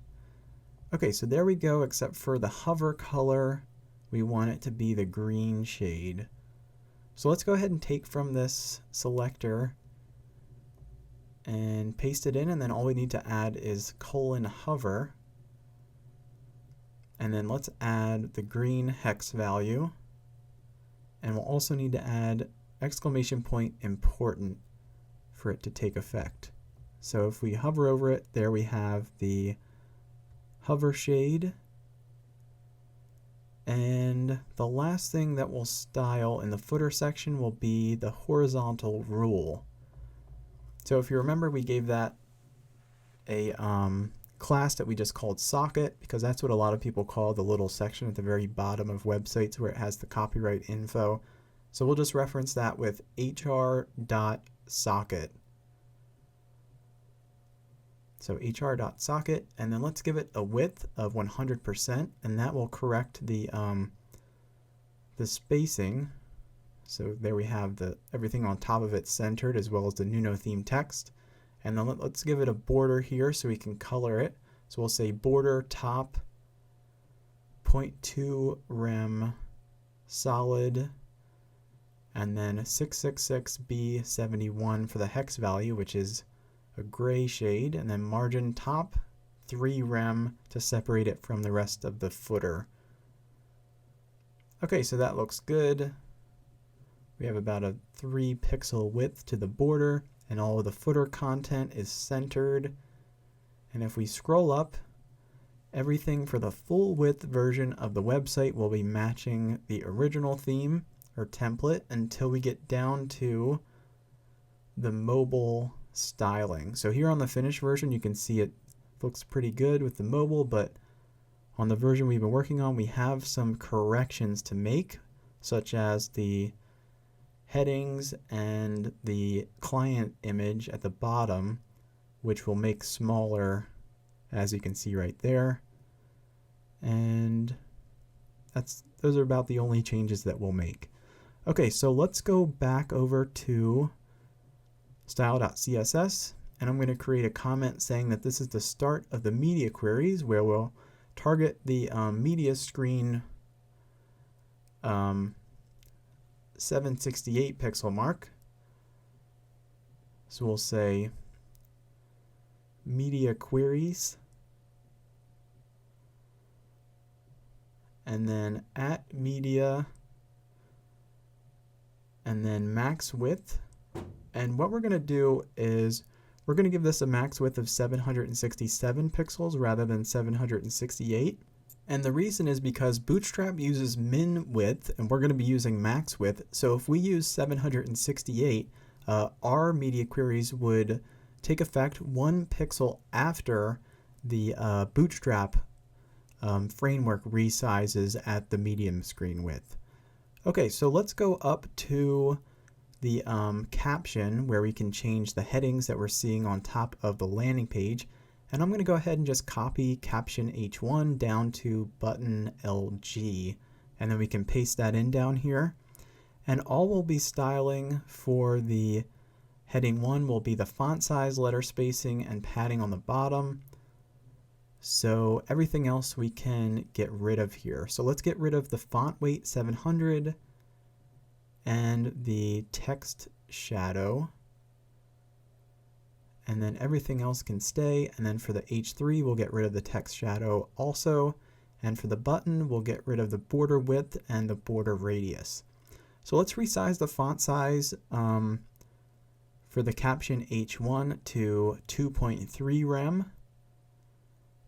Okay, so there we go, except for the hover color, we want it to be the green shade. So let's go ahead and take from this selector and paste it in, and then all we need to add is :hover, and then let's add the green hex value, and we'll also need to add !important for it to take effect. So if we hover over it, there we have the hover shade. And the last thing that we'll style in the footer section will be the horizontal rule. So if you remember, we gave that a class that we just called socket, because that's what a lot of people call the little section at the very bottom of websites where it has the copyright info. So we'll just reference that with hr.socket. So hr.socket, and then let's give it a width of 100%, and that will correct the spacing. So there we have everything on top of it centered, as well as the Nuno theme text. And then let's give it a border here so we can color it. So we'll say border top 0.2 rem solid, and then 666b71 for the hex value, which is a gray shade, and then margin top 3 rem to separate it from the rest of the footer. Okay, so that looks good. We have about a 3 pixel width to the border, and all of the footer content is centered. And if we scroll up, everything for the full width version of the website will be matching the original theme or template until we get down to the mobile styling. So here on the finished version, you can see it looks pretty good with the mobile, but on the version we've been working on, we have some corrections to make, such as the headings and the client image at the bottom, which we'll make smaller, as you can see right there. And those are about the only changes that we'll make. Okay, so let's go back over to style.css, and I'm going to create a comment saying that this is the start of the media queries, where we'll target the media screen 768 pixel mark. So we'll say media queries, and then at media, and then max width. And what we're going to do is we're going to give this a max width of 767 pixels rather than 768. And the reason is because Bootstrap uses min width and we're going to be using max width. So if we use 768, our media queries would take effect 1 pixel after the Bootstrap framework resizes at the medium screen width. Okay, so let's go up to the caption, where we can change the headings that we're seeing on top of the landing page. And I'm going to go ahead and just copy caption H1 down to button LG, and then we can paste that in down here. And all we'll be styling for the heading 1 will be the font size, letter spacing, and padding on the bottom. So everything else we can get rid of here. So let's get rid of the font weight 700 and the text shadow, and then everything else can stay. And then for the H3 we'll get rid of the text shadow also, and for the button we'll get rid of the border width and the border radius. So let's resize the font size for the caption H1 to 2.3 rem,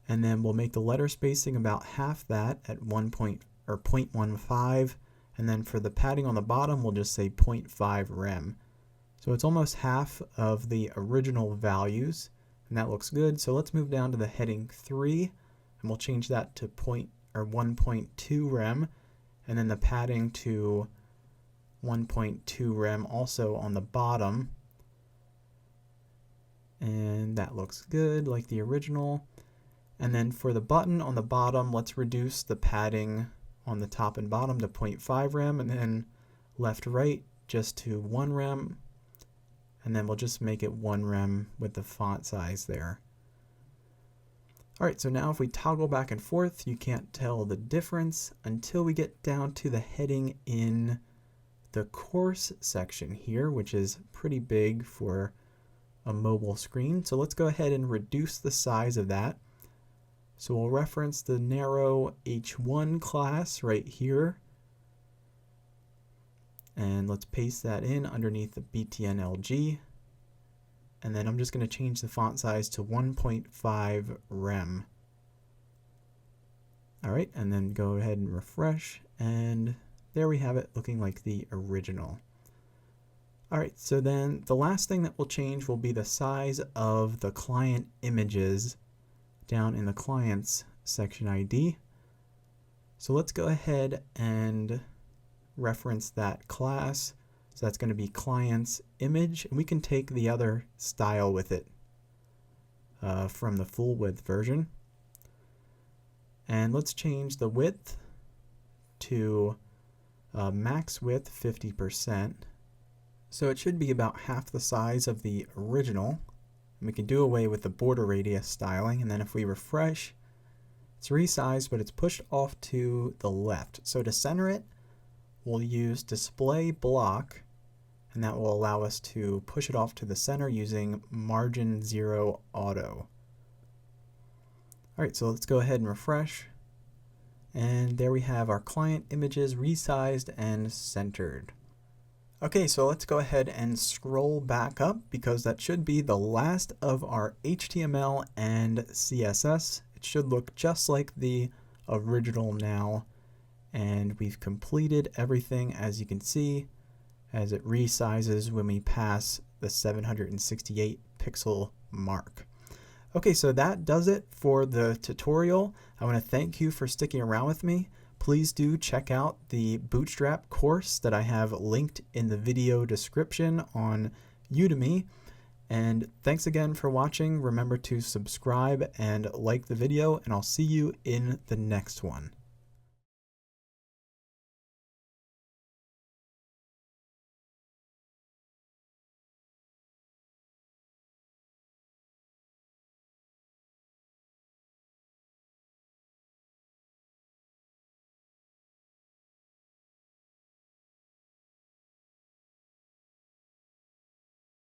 And then we'll make the letter spacing about half that at 0.15. And then for the padding on the bottom, we'll just say 0.5 rem. So it's almost half of the original values, and that looks good. So let's move down to the heading 3, and we'll change that to 1.2 rem, and then the padding to 1.2 rem also on the bottom. And that looks good, like the original. And then for the button on the bottom, let's reduce the padding on the top and bottom to 0.5 rem, and then left right just to 1 rem. And then we'll just make it 1 rem with the font size there. Alright, so now if we toggle back and forth, you can't tell the difference until we get down to the heading in the course section here, which is pretty big for a mobile screen. So let's go ahead and reduce the size of that. So we'll reference the narrow H1 class right here. And let's paste that in underneath the btnlg. And then I'm just going to change the font size to 1.5 rem. Alright, and then go ahead and refresh, and there we have it looking like the original. Alright, so then the last thing that will change will be the size of the client images down in the clients section ID. So let's go ahead and reference that class. So that's going to be client's image, and we can take the other style with it from the full width version. And let's change the width to max width 50%. So it should be about half the size of the original. And we can do away with the border radius styling, and then if we refresh, it's resized, but it's pushed off to the left. So to center it, we'll use display block, and that will allow us to push it off to the center using margin 0 auto. Alright, so let's go ahead and refresh, and there we have our client images resized and centered. Okay, so let's go ahead and scroll back up, because that should be the last of our HTML and CSS. It should look just like the original now. And we've completed everything, as you can see, as it resizes when we pass the 768 pixel mark. Okay, so that does it for the tutorial. I want to thank you for sticking around with me. Please do check out the Bootstrap course that I have linked in the video description on Udemy. And thanks again for watching. Remember to subscribe and like the video, and I'll see you in the next one.